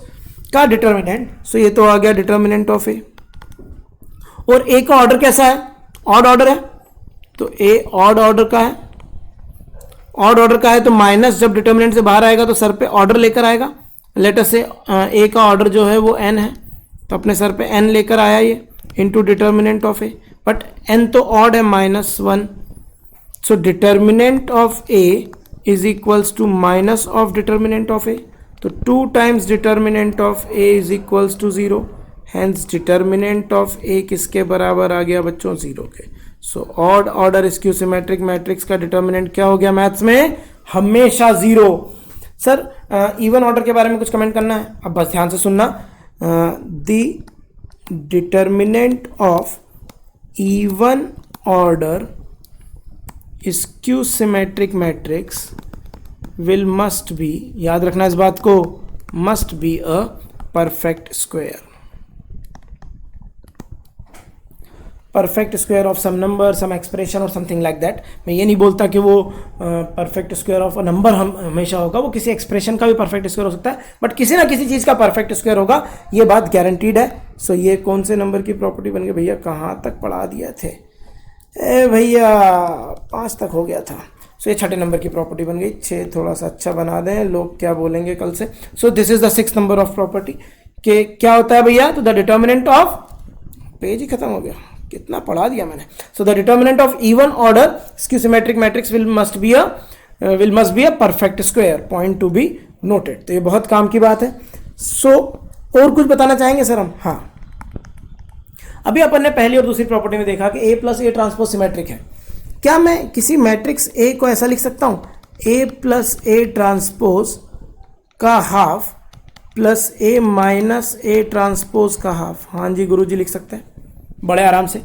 का डिटर्मिनेंट, सो ये तो आ गया डिटर्मिनेंट ऑफ ए। और ए का ऑर्डर कैसा है, ऑड ऑर्डर है, तो ए ऑड ऑर्डर का है। ऑड ऑर्डर का है तो माइनस जब डिटर्मिनेंट से बाहर आएगा तो सर पे ऑर्डर लेकर आएगा। लेटर से ए का ऑर्डर जो है वो n है, तो अपने सर पे n लेकर आया ये, into determinant of A. But n तो ऑड है, -1। So determinant of A is equals to minus of determinant of a, तो 2 times determinant of a is equals to 0, hence determinant of a किसके बराबर आ गया बच्चों, 0 के। So odd order skew symmetric matrix का determinant क्या हो गया मैथ्स में, हमेशा 0। सर इवन ऑर्डर के बारे में कुछ कमेंट करना है? अब बस ध्यान से सुनना। The determinant of even order skew symmetric matrix will must be, याद रखना इस बात को, must be a perfect square. Perfect square of some number, some expression और समथिंग लाइक दैट। मैं ये नहीं बोलता कि वो perfect square of a number हम हमेशा होगा, वो किसी एक्सप्रेशन का भी परफेक्ट स्क्वायर हो सकता है, बट किसी ना किसी चीज़ का परफेक्ट स्क्वायर होगा, ये बात गारंटीड है। सो ये कौन से नंबर की प्रॉपर्टी बन गई भैया? कहाँ तक पढ़ा दिए थे भैया? 5 तक हो गया था। सो ये 6 नंबर की प्रॉपर्टी बन गई। 6 थोड़ा सा अच्छा बना दें, लोग क्या बोलेंगे कल से। So this is the 6th number of property के क्या होता है भैया? तो द डिटर्मिनेंट ऑफ, पेज ही खत्म हो गया, कितना पढ़ा दिया मैंने। So the determinant of even order skew symmetric matrix will must be a perfect square, point to be noted. तो ये बहुत काम की बात है। सो और कुछ बताना चाहेंगे सर हम? हाँ, अभी अपन ने पहली और दूसरी प्रॉपर्टी में देखा कि a plus A transpose symmetric है। क्या मैं किसी मैट्रिक्स A को ऐसा लिख सकता हूँ, A प्लस ए ट्रांसपोज का half plus A minus A transpose का हाफ? हाँ जी गुरुजी लिख सकते हैं बड़े आराम से।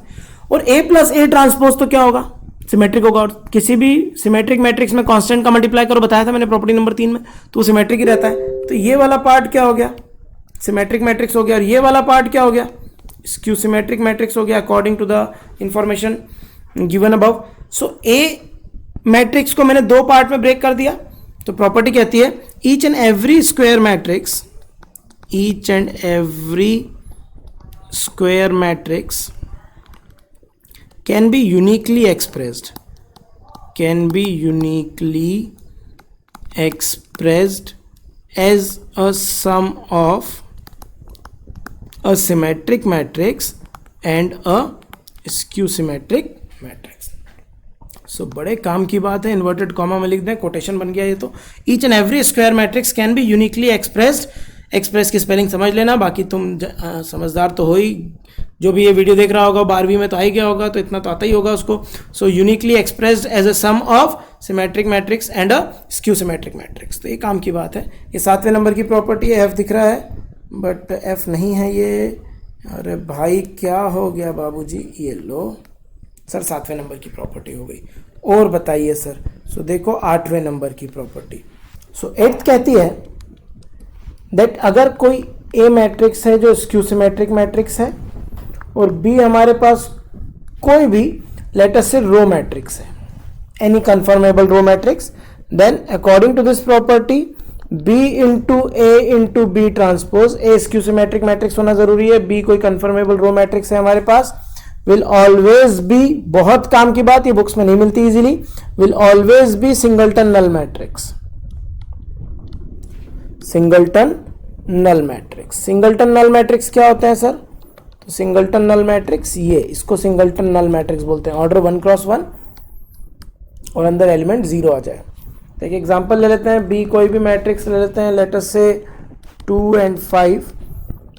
और A प्लस ए ट्रांसपोज तो क्या होगा? सिमेट्रिक होगा। और किसी भी सिमेट्रिक मैट्रिक्स में कांस्टेंट का मल्टीप्लाई करो, बताया था मैंने प्रॉपर्टी नंबर 3 में, तो वो सिमेट्रिक ही रहता है। तो ये वाला पार्ट क्या हो गया? सिमेट्रिक मैट्रिक्स हो गया। और ये वाला पार्ट क्या हो गया? स्क्यू सिमेट्रिक मैट्रिक्स हो गया, according to the information given above. So A matrix को मैंने 2 पार्ट में ब्रेक कर दिया। तो प्रॉपर्टी कहती है each and every square matrix, each and every square matrix can be uniquely expressed, can be uniquely expressed as a sum of a symmetric matrix and a skew symmetric matrix. सो बड़े काम की बात है, inverted comma में लिख दें, quotation बन गया ये तो। Each and every square matrix can be uniquely expressed, express की स्पेलिंग समझ लेना, बाकी तुम समझदार तो हो ही, जो भी ये वीडियो देख रहा होगा 12वीं में तो आ ही गया होगा, तो इतना तो आता ही होगा उसको। So uniquely expressed as a sum of symmetric matrix and a skew symmetric matrix. तो ये काम की बात है। ये 7वें नंबर की प्रॉपर्टी है। एफ दिख रहा है बट एफ नहीं है ये। अरे भाई क्या हो गया बाबूजी? ये लो सर, 7वें नंबर की प्रॉपर्टी हो गई। और बताइए सर। सो देखो 8वें नंबर की प्रॉपर्टी। सो 8th कहती है दैट अगर कोई ए मैट्रिक्स है जो स्क्यू सिमेट्रिक मैट्रिक्स है और बी हमारे पास कोई भी let us say row matrix है, any conformable row matrix, then according to this property B into A into B transpose, A skew symmetric matrix होना जरूरी है, बी कोई कन्फर्मेबल रो मैट्रिक्स है हमारे पास, विल ऑलवेज बी, बहुत काम की बात, ये बुक्स में नहीं मिलती easily, will always be singleton null matrix. Singleton null matrix, singleton null matrix क्या होते हैं सर? तो सिंगलटन नल मैट्रिक्स ये, इसको सिंगलटन नल मैट्रिक्स बोलते हैं। ऑर्डर 1 क्रॉस 1 और अंदर एलिमेंट 0 आ जाए। तो एक एग्जांपल ले लेते हैं, बी कोई भी मैट्रिक्स ले लेते हैं, लेट अस से 2 and 5,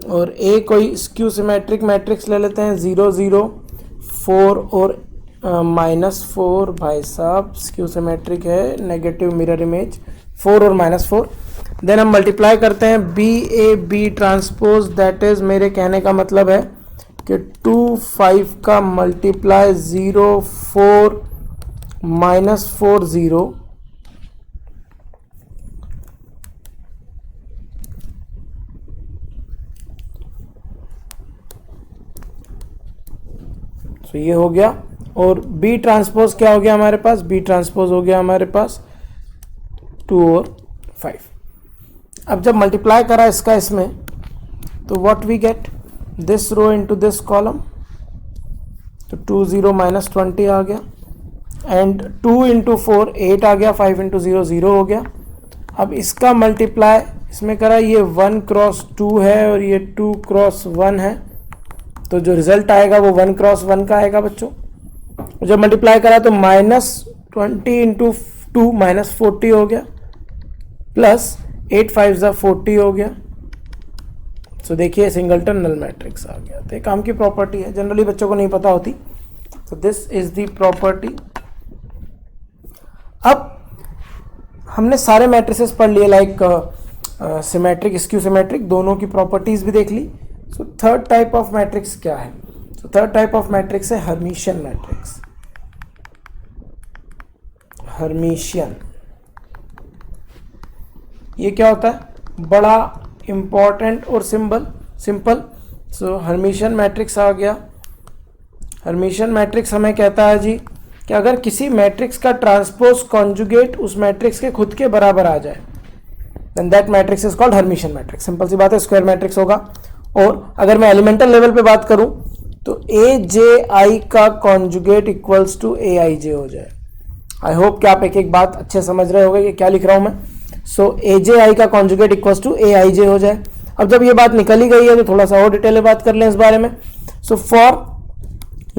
और ए कोई स्क्यू सिमेट्रिक मैट्रिक्स ले लेते हैं 0 0 4 और -4। भाई साहब स्क्यू सिमेट्रिक है, नेगेटिव मिरर इमेज, 4 और -4। देन हम मल्टीप्लाई करते हैं B A B transpose, that is, मेरे कहने का मतलब है कि 2 5 का मल्टीप्लाई 0 4 -4 0, तो ये हो गया। और बी ट्रांसपोज क्या हो गया हमारे पास? बी ट्रांसपोज हो गया हमारे पास 2 और 5। अब जब मल्टीप्लाई करा इसका इसमें, तो what we get, this row into this column, तो 2 0 -20 आ गया, एंड 2 इंटू 4 8 आ गया, 5 इंटू 0 0 हो गया। अब इसका मल्टीप्लाई इसमें करा, ये 1 क्रॉस 2 है और ये 2 क्रॉस 1 है, तो जो रिजल्ट आएगा वो 1 क्रॉस 1 का आएगा बच्चों। जब मल्टीप्लाई करा तो -20 इंटू 2 -40 हो गया, प्लस 8 5 40 हो गया। सो देखिए सिंगलटन नल मैट्रिक्स आ गया। तो ये काम की प्रॉपर्टी है, जनरली बच्चों को नहीं पता होती। तो दिस इज द प्रॉपर्टी। अब हमने सारे मैट्रिसेस पढ़ लिए, लाइक सिमेट्रिक, स्क्यू सिमेट्रिक, दोनों की प्रॉपर्टीज भी देख ली। So third type of matrix क्या है? So third type of matrix है हर्मिशियन मैट्रिक्स। हर्मिशियन, ये क्या होता है? बड़ा इंपॉर्टेंट और सिंपल। सो हर्मिशियन मैट्रिक्स आ गया। हर्मिशियन मैट्रिक्स हमें कहता है जी कि अगर किसी मैट्रिक्स का ट्रांसपोज कॉन्जुगेट उस मैट्रिक्स के खुद के बराबर आ जाए, then that matrix is called Hermitian matrix. Simple सी बात है, स्क्वायर मैट्रिक्स होगा। और अगर मैं एलिमेंटल लेवल पे बात करूं तो ए जे आई का conjugate equals to A I जे हो जाए। आई होप कि आप एक एक बात अच्छे समझ रहे होंगे कि क्या लिख रहा हूं मैं। सो ए जे आई का conjugate equals to A I जे हो जाए। अब जब ये बात निकल ही गई है तो थोड़ा सा और डिटेल में बात कर लें इस बारे में। So for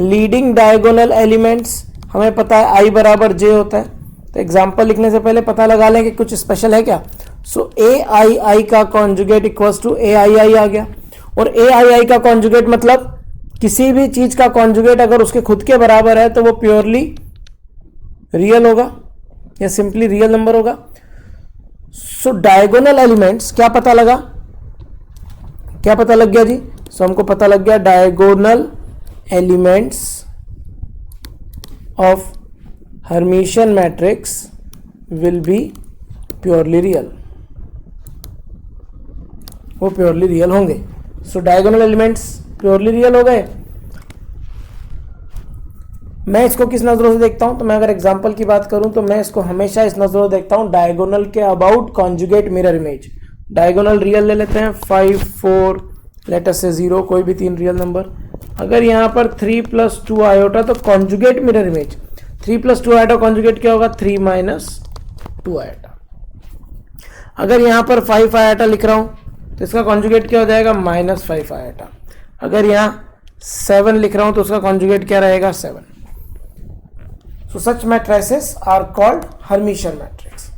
leading diagonal elements हमें पता है आई बराबर जे होता है, तो एग्जाम्पल लिखने से पहले पता लगा लें कि कुछ स्पेशल है क्या। सो ए आई आई का conjugate equals to A I आई आ गया। और ए आई आई का कॉन्जुगेट मतलब किसी भी चीज का कॉन्जुगेट अगर उसके खुद के बराबर है तो वो प्योरली रियल होगा या सिंपली रियल नंबर होगा। सो डायगोनल एलिमेंट्स क्या पता लगा, क्या पता लग गया जी? सो हमको पता लग गया diagonal elements of Hermitian matrix will be purely real, वो प्योरली रियल होंगे। सो डायगोनल एलिमेंट्स प्योरली रियल हो गए। मैं इसको किस नजरों से देखता हूं? तो मैं अगर एग्जांपल की बात करूं तो मैं इसको हमेशा इस नजरों से देखता हूं डायगोनल के about conjugate mirror image. Diagonal real ले लेते हैं, 5 4 लेट अस से 0, कोई भी 3 रियल नंबर। अगर यहाँ पर 3 + 2 आयोटा तो conjugate mirror image 3 + 2 iota conjugate क्या होगा? 3 - 2 आयोटा। अगर यहाँ पर 5 आयोटा लिख रहा हूं तो इसका कॉन्जुगेट क्या हो जाएगा? -5 आयोटा। अगर यहाँ 7 लिख रहा हूं तो उसका कॉन्जुगेट क्या रहेगा? 7। So such matrices are called Hermitian matrix.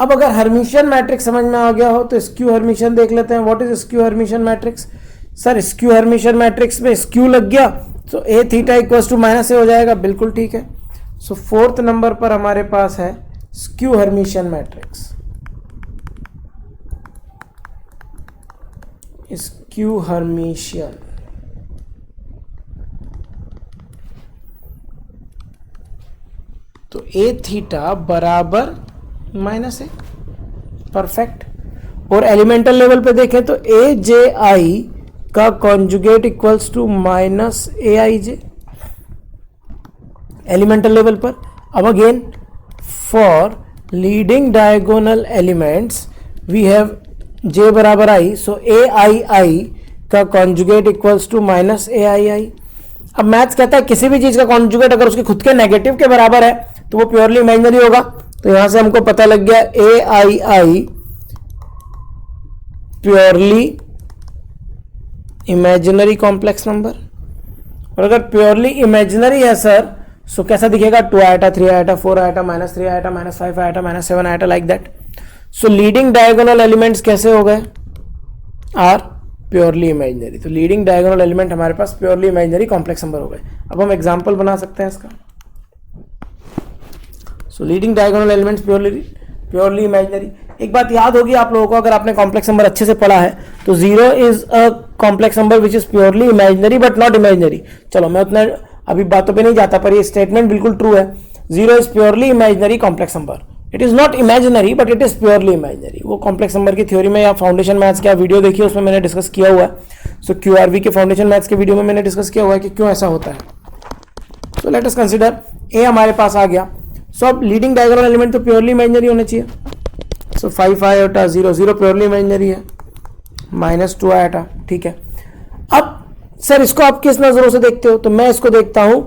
अब अगर हर्मिशियन मैट्रिक्स समझ में आ गया हो तो स्क्यू हर्मिशियन देख लेते हैं। What is skew Hermitian matrix? Sir skew Hermitian matrix में स्क्यू लग गया तो A theta equals to -a हो जाएगा। बिल्कुल ठीक है। सो फोर्थ नंबर पर हमारे पास है skew Hermitian matrix. Skew Hermitian, तो ए थीटा बराबर -a, परफेक्ट। और एलिमेंटल लेवल पे देखें तो ए जे आई का conjugate equals to -a I J elemental level पर। अब again for leading diagonal elements we have j बराबर i, so A I I का conjugate equals to -a I I. अब maths कहता है किसी भी चीज का कॉन्जुगेट अगर उसके खुद के नेगेटिव के बराबर है तो वो प्योरली इमेजिनरी होगा। तो यहां से हमको पता लग गया A I I purely imaginary complex number. और अगर प्योरली इमेजिनरी है सर सो कैसा दिखेगा? 2 iota, 3 iota, 4 iota, -3 iota, -5 iota, -7 iota, like that. So leading diagonal elements कैसे हो गए? Are purely imaginary. तो लीडिंग डायगोनल एलिमेंट हमारे पास प्योरली इमेजिनरी कॉम्प्लेक्स नंबर हो गए। अब हम एग्जांपल बना सकते हैं इसका। So leading diagonal elements purely imaginary. एक बात याद होगी आप लोगों को, अगर आपने कॉम्प्लेक्स नंबर अच्छे से पढ़ा है तो 0 is a complex number which is purely imaginary but not imaginary. चलो मैं उतना अभी बातों पे नहीं जाता, पर ये स्टेटमेंट बिल्कुल ट्रू है। 0 is purely imaginary complex number. It is not imaginary but it is purely imaginary. वो कॉम्प्लेक्स नंबर की थ्योरी में या फाउंडेशन मैथ्स का वीडियो देखिए, उसमें मैंने डिस्कस किया हुआ है। सो QRV के फाउंडेशन मैथ्स के वीडियो में मैंने डिस्कस किया हुआ है कि क्यों ऐसा होता है। So let us consider a हमारे पास आ गया। सो अब लीडिंग डायगोनल एलिमेंट तो प्योरली इमेजिनरी होने चाहिए। सो 5 आयोटा 0 0 प्योरली इमेजिनरी है, -2 आयोटा, ठीक है। अब सर इसको आप किस नजरों से देखते हो? तो मैं इसको देखता हूं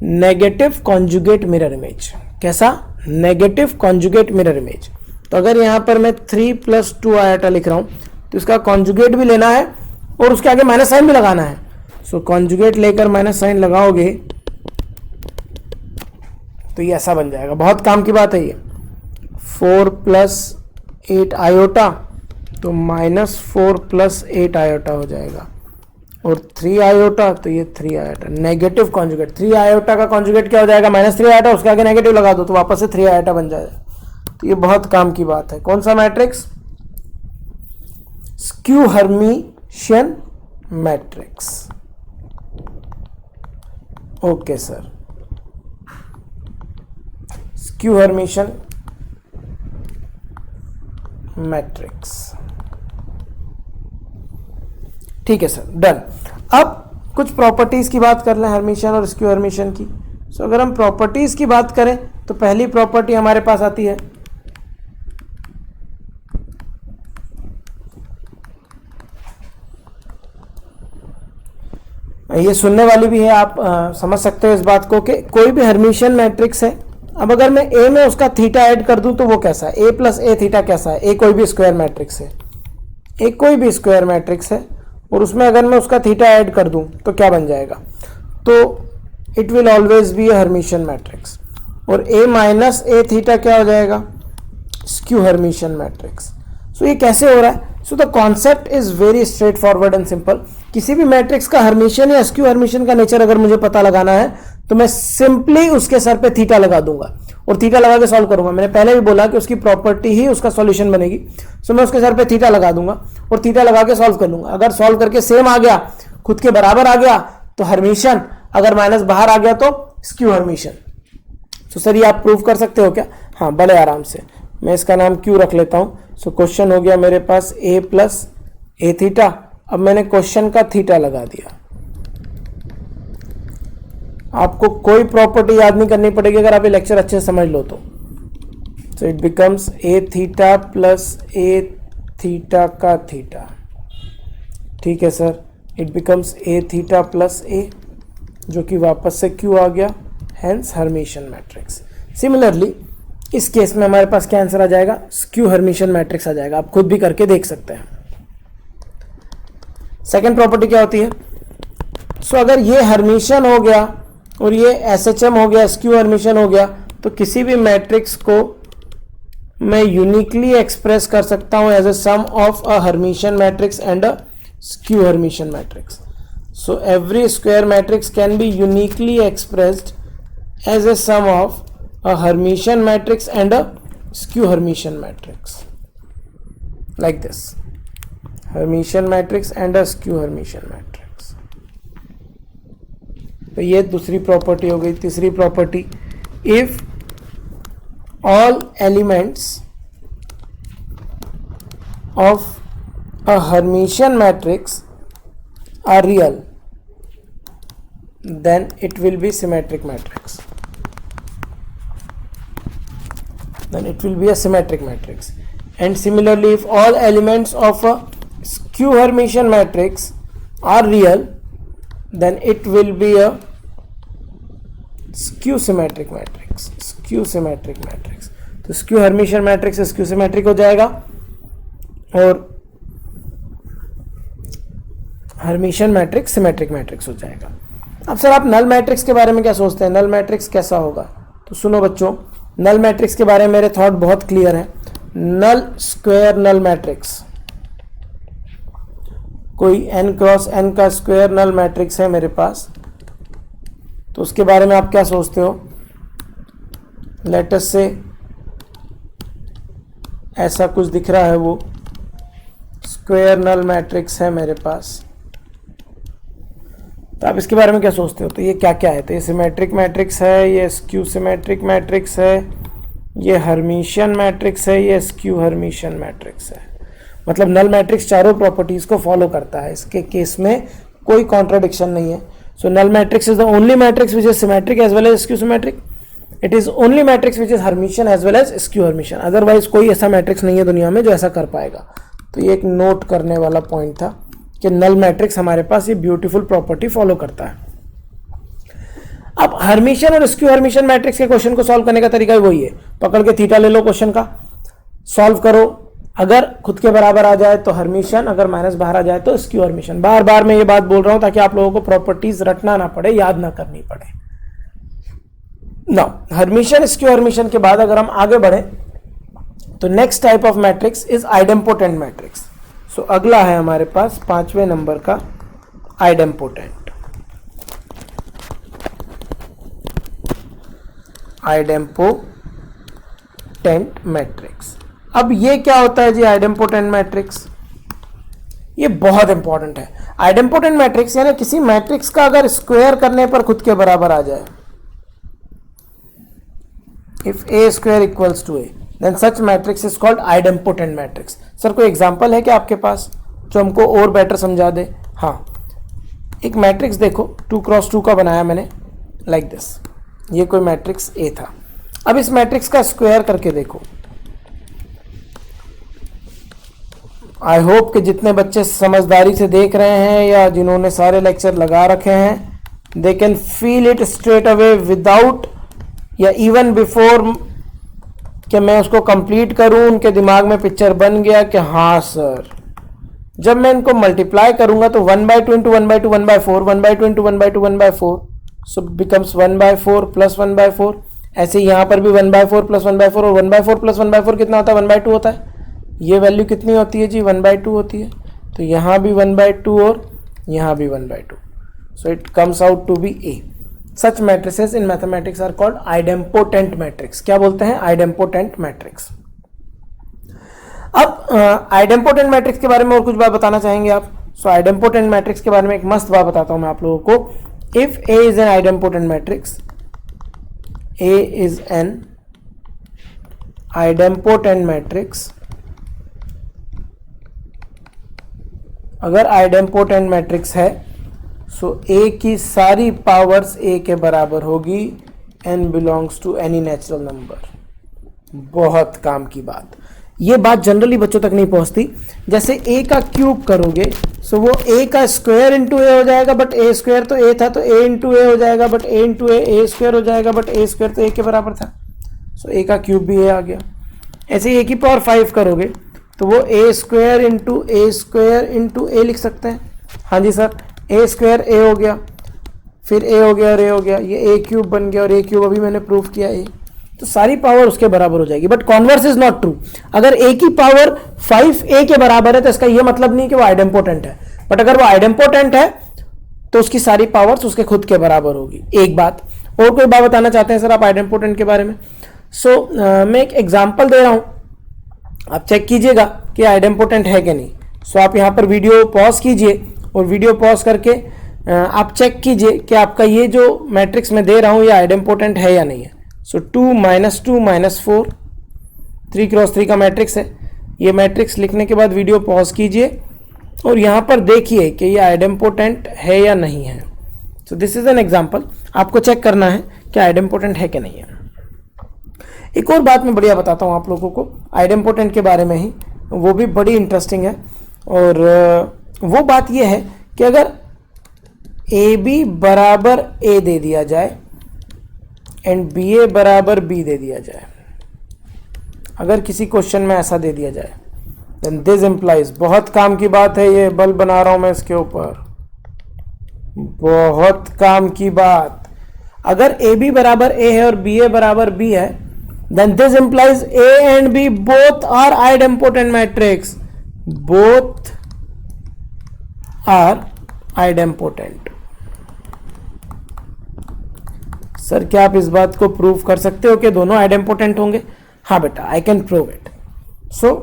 नेगेटिव कॉन्जुगेट मिरर इमेज। कैसा? Negative conjugate mirror image. तो अगर यहां पर मैं 3 + 2 आयोटा लिख रहा हूं तो इसका कॉन्जुगेट भी लेना है और उसके आगे माइनस साइन भी लगाना है। सो कॉन्जुगेट लेकर माइनस साइन लगाओगे तो ये ऐसा बन जाएगा। बहुत काम की बात है ये। 4 + 8 आयोटा तो -4 + 8 आयोटा हो जाएगा। और 3 आयोटा तो ये 3 आयोटा। नेगेटिव कॉन्जुगेट 3 आयोटा का कॉन्जुगेट क्या हो जाएगा? -3 आयोटा, उसके आगे नेगेटिव लगा दो तो वापस से 3 आयोटा बन जाएगा। तो ये बहुत काम की बात है। कौन सा matrix? Skew Hermitian matrix. Okay sir, skew Hermitian matrix, ठीक है सर, डन। अब कुछ प्रॉपर्टीज की बात कर लें हर्मिशियन और स्क्यू हर्मिशियन की। सो अगर हम प्रॉपर्टीज की बात करें तो पहली प्रॉपर्टी हमारे पास आती है ये सुनने वाली भी है, आप समझ सकते हो इस बात को कि कोई भी हर्मिशियन मैट्रिक्स है। अब अगर मैं ए में उसका थीटा ऐड कर दूं तो वो कैसा है? ए प्लस ए थीटा कैसा है? ए कोई भी स्क्वायर मैट्रिक्स है, ए कोई भी स्क्वायर मैट्रिक्स है, और उसमें अगर मैं उसका थीटा ऐड कर दूं तो क्या बन जाएगा? तो it will always be a Hermitian matrix. और ए माइनस ए थीटा क्या हो जाएगा? Skew Hermitian matrix. सो ये कैसे हो रहा है? So the concept is very straight forward and simple. किसी भी मैट्रिक्स का हर्मिशियन या स्क्यू हर्मिशियन का नेचर अगर मुझे पता लगाना है तो मैं सिंपली उसके सर पे थीटा लगा दूंगा और थीटा लगा के सॉल्व करूंगा। मैंने पहले भी बोला कि उसकी प्रॉपर्टी ही उसका सॉल्यूशन बनेगी। सो मैं उसके सर पे थीटा लगा दूंगा और थीटा लगा के सॉल्व कर लूंगा। अगर सॉल्व करके सेम आ गया, खुद के बराबर आ गया तो हर्मिशियन, अगर माइनस बाहर आ गया तो स्क्यू हर्मिशियन। तो सर ये आप प्रूव कर सकते हो क्या? हाँ, बड़े आराम से। मैं इसका नाम क्यू रख लेता हूं। सो क्वेश्चन हो गया मेरे पास ए प्लस ए थीटा। अब मैंने क्वेश्चन का थीटा लगा दिया। आपको कोई प्रॉपर्टी याद नहीं करनी पड़ेगी अगर आप ये लेक्चर अच्छे से समझ लो तो। So it becomes A theta plus A theta का थीटा, ठीक है sir. It becomes A theta plus A, जो कि वापस से क्यू आ गया, हेंस हर्मिशियन मैट्रिक्स। सिमिलरली इस केस में हमारे पास क्या आंसर आ जाएगा? स्क्यू हर्मिशियन मैट्रिक्स आ जाएगा। आप खुद भी करके देख सकते हैं। सेकेंड प्रॉपर्टी क्या होती है? सो अगर ये हर्मिशियन हो गया और ये एसएचएम हो गया, स्क्यू हर्मिशियन हो गया, तो किसी भी मैट्रिक्स को मैं यूनिकली एक्सप्रेस कर सकता हूं as a sum of a Hermitian matrix and a skew Hermitian matrix. So every square matrix can be uniquely expressed as a sum of a Hermitian matrix and a skew Hermitian matrix, like this, Hermitian matrix and a skew Hermitian matrix। तो ये दूसरी property हो गई। तीसरी property, if all elements of a Hermitian matrix are real, then it will be symmetric matrix, then it will be a symmetric matrix। And similarly, if all elements of a skew Hermitian matrix are real, then it will be a skew symmetric matrix, skew symmetric matrix। तो skew Hermitian matrix skew symmetric हो जाएगा और Hermitian matrix symmetric matrix हो जाएगा। अब sir आप null matrix के बारे में क्या सोचते हैं? नल मैट्रिक्स कैसा होगा? तो सुनो बच्चों, नल मैट्रिक्स के बारे में मेरे थॉट बहुत क्लियर है। नल स्क्वायर नल मैट्रिक्स, कोई n क्रॉस n का स्क्वायर नल मैट्रिक्स है मेरे पास, तो उसके बारे में आप क्या सोचते हो? लेट अस से ऐसा कुछ दिख रहा है, वो स्क्वायर नल मैट्रिक्स है मेरे पास, तो आप इसके बारे में क्या सोचते हो? तो ये क्या क्या है? तो ये सिमेट्रिक मैट्रिक्स है, ये स्क्यू सिमेट्रिक मैट्रिक्स है, ये हर्मिशियन मैट्रिक्स है, ये स्क्यू हर्मिशियन मैट्रिक्स है। मतलब नल मैट्रिक्स चारों प्रॉपर्टीज को फॉलो करता है। इसके केस में कोई कॉन्ट्राडिक्शन नहीं है। So null matrix is the only matrix which is symmetric as well as skew symmetric. It is only matrix which is Hermitian as well as skew Hermitian. Otherwise कोई ऐसा matrix नहीं है दुनिया में जो ऐसा कर पाएगा। तो ये एक नोट करने वाला पॉइंट था कि नल मैट्रिक्स हमारे पास ये ब्यूटीफुल प्रॉपर्टी फॉलो करता है। अब हर्मिशियन और स्क्यू हर्मिशियन मैट्रिक्स के क्वेश्चन को सॉल्व करने का तरीका वही है, पकड़ के थीटा ले लो, क्वेश्चन का सॉल्व करो। अगर खुद के बराबर आ जाए तो हर्मिशियन, अगर माइनस बाहर आ जाए तो स्क्यू हर्मिशियन। बार बार मैं ये बात बोल रहा हूं ताकि आप लोगों को प्रॉपर्टीज रटना ना पड़े, याद ना करनी पड़े ना। हर्मिशियन स्क्यू हर्मिशियन के बाद अगर हम आगे बढ़े तो next type of matrix is idempotent matrix. So अगला है हमारे पास 5वें नंबर का आइडेम्पोटेंट। Idempotent idempotent matrix. अब ये क्या होता है जी आइडेम्पोटेंट मैट्रिक्स? ये बहुत इंपॉर्टेंट है। आइडेम्पोटेंट मैट्रिक्स यानी किसी मैट्रिक्स का अगर स्क्वायर करने पर खुद के बराबर आ जाए, if A square equals to A then such matrix is called idempotent matrix. Sir कोई एग्जांपल है क्या आपके पास जो हमको और बेटर समझा दे? हाँ, एक मैट्रिक्स देखो 2 क्रॉस 2 का बनाया मैंने लाइक दिस। ये कोई मैट्रिक्स ए था। अब इस मैट्रिक्स का स्क्वायर करके देखो। आई होप कि जितने बच्चे समझदारी से देख रहे हैं या जिन्होंने सारे लेक्चर लगा रखे हैं they can feel it straight away without या इवन बिफोर कि मैं उसको कंप्लीट करूं, उनके दिमाग में पिक्चर बन गया कि हाँ सर जब मैं इनको मल्टीप्लाई करूंगा तो 1/2 इंटू 1/2 1/4, 1/2 इंटू 1/2 1/4, सो बिकम्स 1/4 प्लस 1/4। ऐसे यहाँ पर भी 1/4 प्लस 1/4 और 1/4 प्लस 1/4 कितना होता है? 1/2 होता है। ये वैल्यू कितनी होती है जी? 1/2 होती है। तो यहाँ भी 1/2 और यहाँ भी 1/2, so it comes out to be A. Such matrices in mathematics are called idempotent matrix. क्या बोलते हैं? Idempotent matrix. अब आइडेम्पोटेंट मैट्रिक्स के बारे में और कुछ बात बताना चाहेंगे आप? सो आइडेम्पोटेंट मैट्रिक्स के बारे में एक मस्त बात बताता हूं मैं आप लोगों को। If A is an idempotent matrix, A is an idempotent matrix, अगर आइडेम्पोटेंट मैट्रिक्स है सो ए की सारी पावर्स ए के बराबर होगी, N belongs to any natural number. बहुत काम की बात। ये बात जनरली बच्चों तक नहीं पहुंचती। जैसे ए का क्यूब करोगे सो वो ए का स्क्वायर इंटू ए हो जाएगा, बट ए स्क्वायर तो ए था तो ए इंटू ए हो जाएगा, but A into A square हो जाएगा, बट ए स्क्वायर तो ए के बराबर था, सो ए का क्यूब भी ए आ गया। ऐसे ए की पावर 5 करोगे तो वो ए स्क्वायर इंटू ए लिख सकते हैं। हाँ जी सर, ए स्क्वायर ए हो गया, फिर ए हो गया और ए हो गया, ये ए क्यूब बन गया और ए क्यूब अभी मैंने प्रूफ किया ए, तो सारी पावर उसके बराबर हो जाएगी। But converse is not true. अगर ए की पावर 5 ए के बराबर है तो इसका ये मतलब नहीं कि वो आइडेम्पोटेंट है, बट अगर वो आइडेम्पोटेंट है तो उसकी सारी पावर्स उसके खुद के बराबर होगी। एक बात और, कोई बात बताना चाहते हैं सर आप आइडेम्पोटेंट के बारे में? सो मैं एक एग्जाम्पल दे रहा हूं, आप चेक कीजिएगा कि आइडेम्पोटेंट है कि नहीं। सो आप यहाँ पर वीडियो पॉज कीजिए और वीडियो पॉज करके आप चेक कीजिए कि आपका ये जो मैट्रिक्स मैं दे रहा हूँ ये आइडेम्पोटेंट है या नहीं है। सो 2 -2 -4 3 क्रॉस 3 का मैट्रिक्स है। ये मैट्रिक्स लिखने के बाद वीडियो पॉज कीजिए और यहाँ पर देखिए कि ये आइडेम्पोटेंट है या नहीं है। So this is an example, आपको चेक करना है कि आइडेम्पोटेंट है कि नहीं है। एक और बात मैं बढ़िया बताता हूँ आप लोगों को आइडेम्पोटेंट के बारे में ही, वो भी बड़ी इंटरेस्टिंग है। और वो बात ये है कि अगर ए बी बराबर ए दे दिया जाए एंड बी ए बराबर बी दे दिया जाए, अगर किसी क्वेश्चन में ऐसा दे दिया जाए देन दिस इम्प्लाइज, बहुत काम की बात है, ये बल्ब बना रहा हूं मैं इसके ऊपर, बहुत काम की बात। अगर ए बी बराबर ए है और बी ए बराबर बी है then this implies A and B both are idempotent matrix, both are idempotent. Sir क्या आप इस बात को प्रूव कर सकते हो कि दोनों आइडेम्पोटेंट होंगे? हाँ बेटा, आई कैन प्रूव इट। सो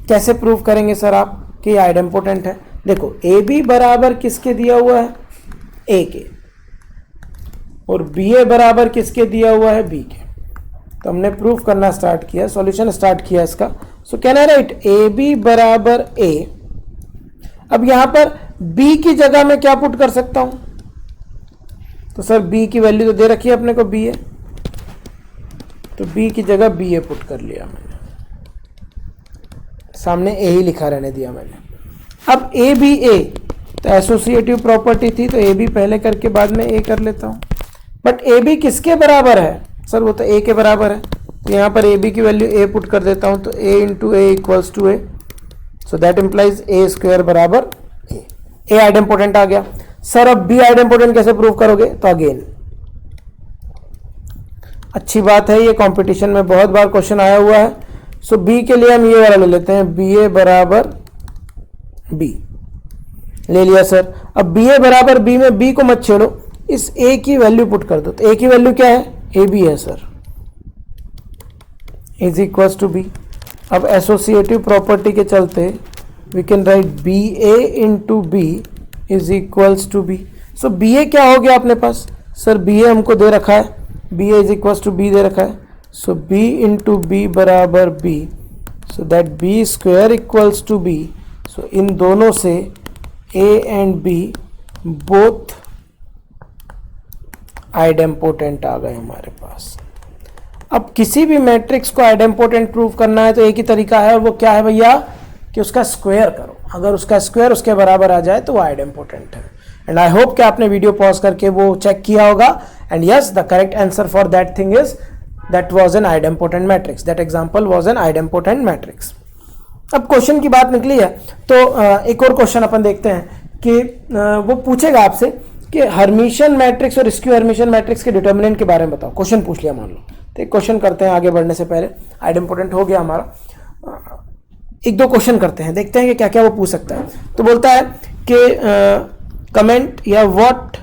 कैसे प्रूव करेंगे सर आप कि आइडेम्पोटेंट है? देखो ए बी बराबर किसके दिया हुआ है? ए के, और बी ए बराबर किसके दिया हुआ है? बी के। तो हमने प्रूफ करना स्टार्ट किया, सॉल्यूशन स्टार्ट किया इसका। So can I write A B बराबर ए। अब यहां पर b की जगह मैं क्या पुट कर सकता हूं? तो सर b की वैल्यू तो दे रखी है अपने को b है, तो b की जगह b ए पुट कर लिया मैंने, सामने a ही लिखा रहने दिया मैंने। अब a b a तो एसोसिएटिव प्रॉपर्टी थी, तो a b पहले करके बाद में a कर लेता हूं। बट a b किसके बराबर है? सर वो तो a के बराबर है, तो यहां पर a b की वैल्यू a पुट कर देता हूं, तो a into A equals to a, so that implies A square बराबर ए आइडेम्पोटेंट आ गया। सर अब बी आइडेम्पोटेंट कैसे प्रूव करोगे? तो अगेन अच्छी बात है, ये कंपटीशन में बहुत बार क्वेश्चन आया हुआ है। सो बी के लिए हम ये वाला ले लेते हैं, बी ए बराबर बी ले लिया सर। अब बी ए बराबर बी में बी को मत छेड़ो, इस ए की वैल्यू पुट कर दो। तो ए की वैल्यू क्या है? ए बी है sir, is equals to B. अब एसोसिएटिव प्रॉपर्टी के चलते we can write B A into B is equals to B. So B A क्या हो गया अपने पास, सर बी ए हमको दे रखा है, B A is equals to B दे रखा है, सो बी इंटू बी बराबर B, so that B square equals to B. So इन दोनों से A and B both idempotent आ गए हमारे पास। अब किसी भी मैट्रिक्स को आइडेम्पोटेंट प्रूव करना है तो एक ही तरीका है, वो क्या है भैया, कि उसका स्क्वायर करो। अगर उसका स्क्वायर उसके बराबर आ जाए तो वो आइडेम्पोटेंट है। एंड आई होप कि आपने वीडियो पॉज करके वो चेक किया होगा। And yes, the correct answer for that thing is that was an idempotent matrix, that example was an idempotent matrix. अब क्वेश्चन की बात निकली है तो एक और क्वेश्चन अपन देखते हैं कि वो पूछेगा आपसे कि हर्मिशियन मैट्रिक्स और स्क्यू हर्मिशियन मैट्रिक्स के डिटर्मिनेंट के बारे में बताओ। क्वेश्चन पूछ लिया मान लो, तो एक क्वेश्चन करते हैं आगे बढ़ने से पहले। आइडेम्पोटेंट हो गया हमारा, एक दो क्वेश्चन करते हैं, देखते हैं कि क्या क्या वो पूछ सकता है। तो बोलता है कि कमेंट या what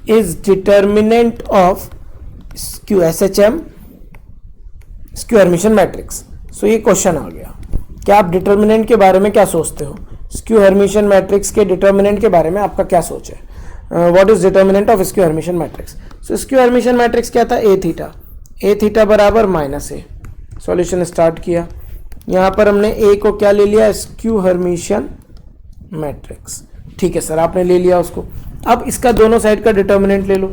is determinant of skew SHM skew Hermitian matrix. So ये क्वेश्चन आ गया, क्या आप डिटर्मिनेंट के बारे में क्या सोचते हो, स्क्यू हर्मिशियन मैट्रिक्स के डिटर्मिनेंट के बारे में आपका क्या सोच है। What is determinant of skew Hermitian matrix. So skew Hermitian matrix क्या था, ए थीटा बराबर माइनस ए। सॉल्यूशन स्टार्ट किया, यहाँ पर हमने ए को क्या ले लिया, स्क्यू हर्मिशियन मैट्रिक्स। ठीक है सर, आपने ले लिया उसको। अब इसका दोनों साइड का डिटर्मिनेंट ले लो,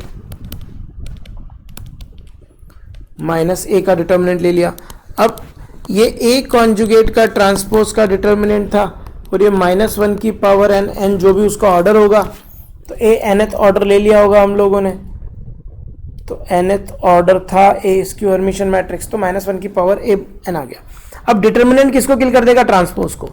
माइनस ए का डिटर्मिनेंट ले लिया। अब ये ए कॉन्जुगेट का ट्रांसपोज का डिटर्मिनेंट था और ये -1 की पावर एन, एन जो भी उसका ऑर्डर होगा, तो ए nth ऑर्डर ले लिया होगा हम लोगों ने। तो nth ऑर्डर था ए स्क्यू हर्मिशियन मैट्रिक्स, तो -1 की पावर ए एन आ गया। अब डिटर्मिनेंट किसको किल कर देगा, ट्रांसपोज को।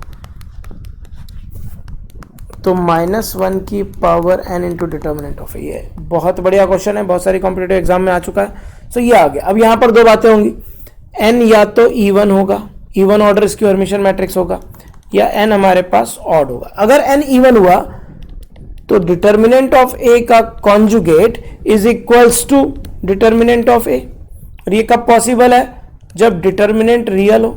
तो -1 की power n into determinant of A. ये बहुत बढ़िया क्वेश्चन है, बहुत सारी कॉम्पिटिटिव एग्जाम में आ चुका है। सो ये आ गया। अब यहाँ पर दो बातें होंगी, n या तो इवन होगा, even order skew Hermitian matrix होगा, या n हमारे पास ऑड होगा। अगर n इवन हुआ तो डिटर्मिनेंट ऑफ ए का conjugate is equals to determinant of A. और ये कब पॉसिबल है, जब डिटर्मिनेंट रियल हो।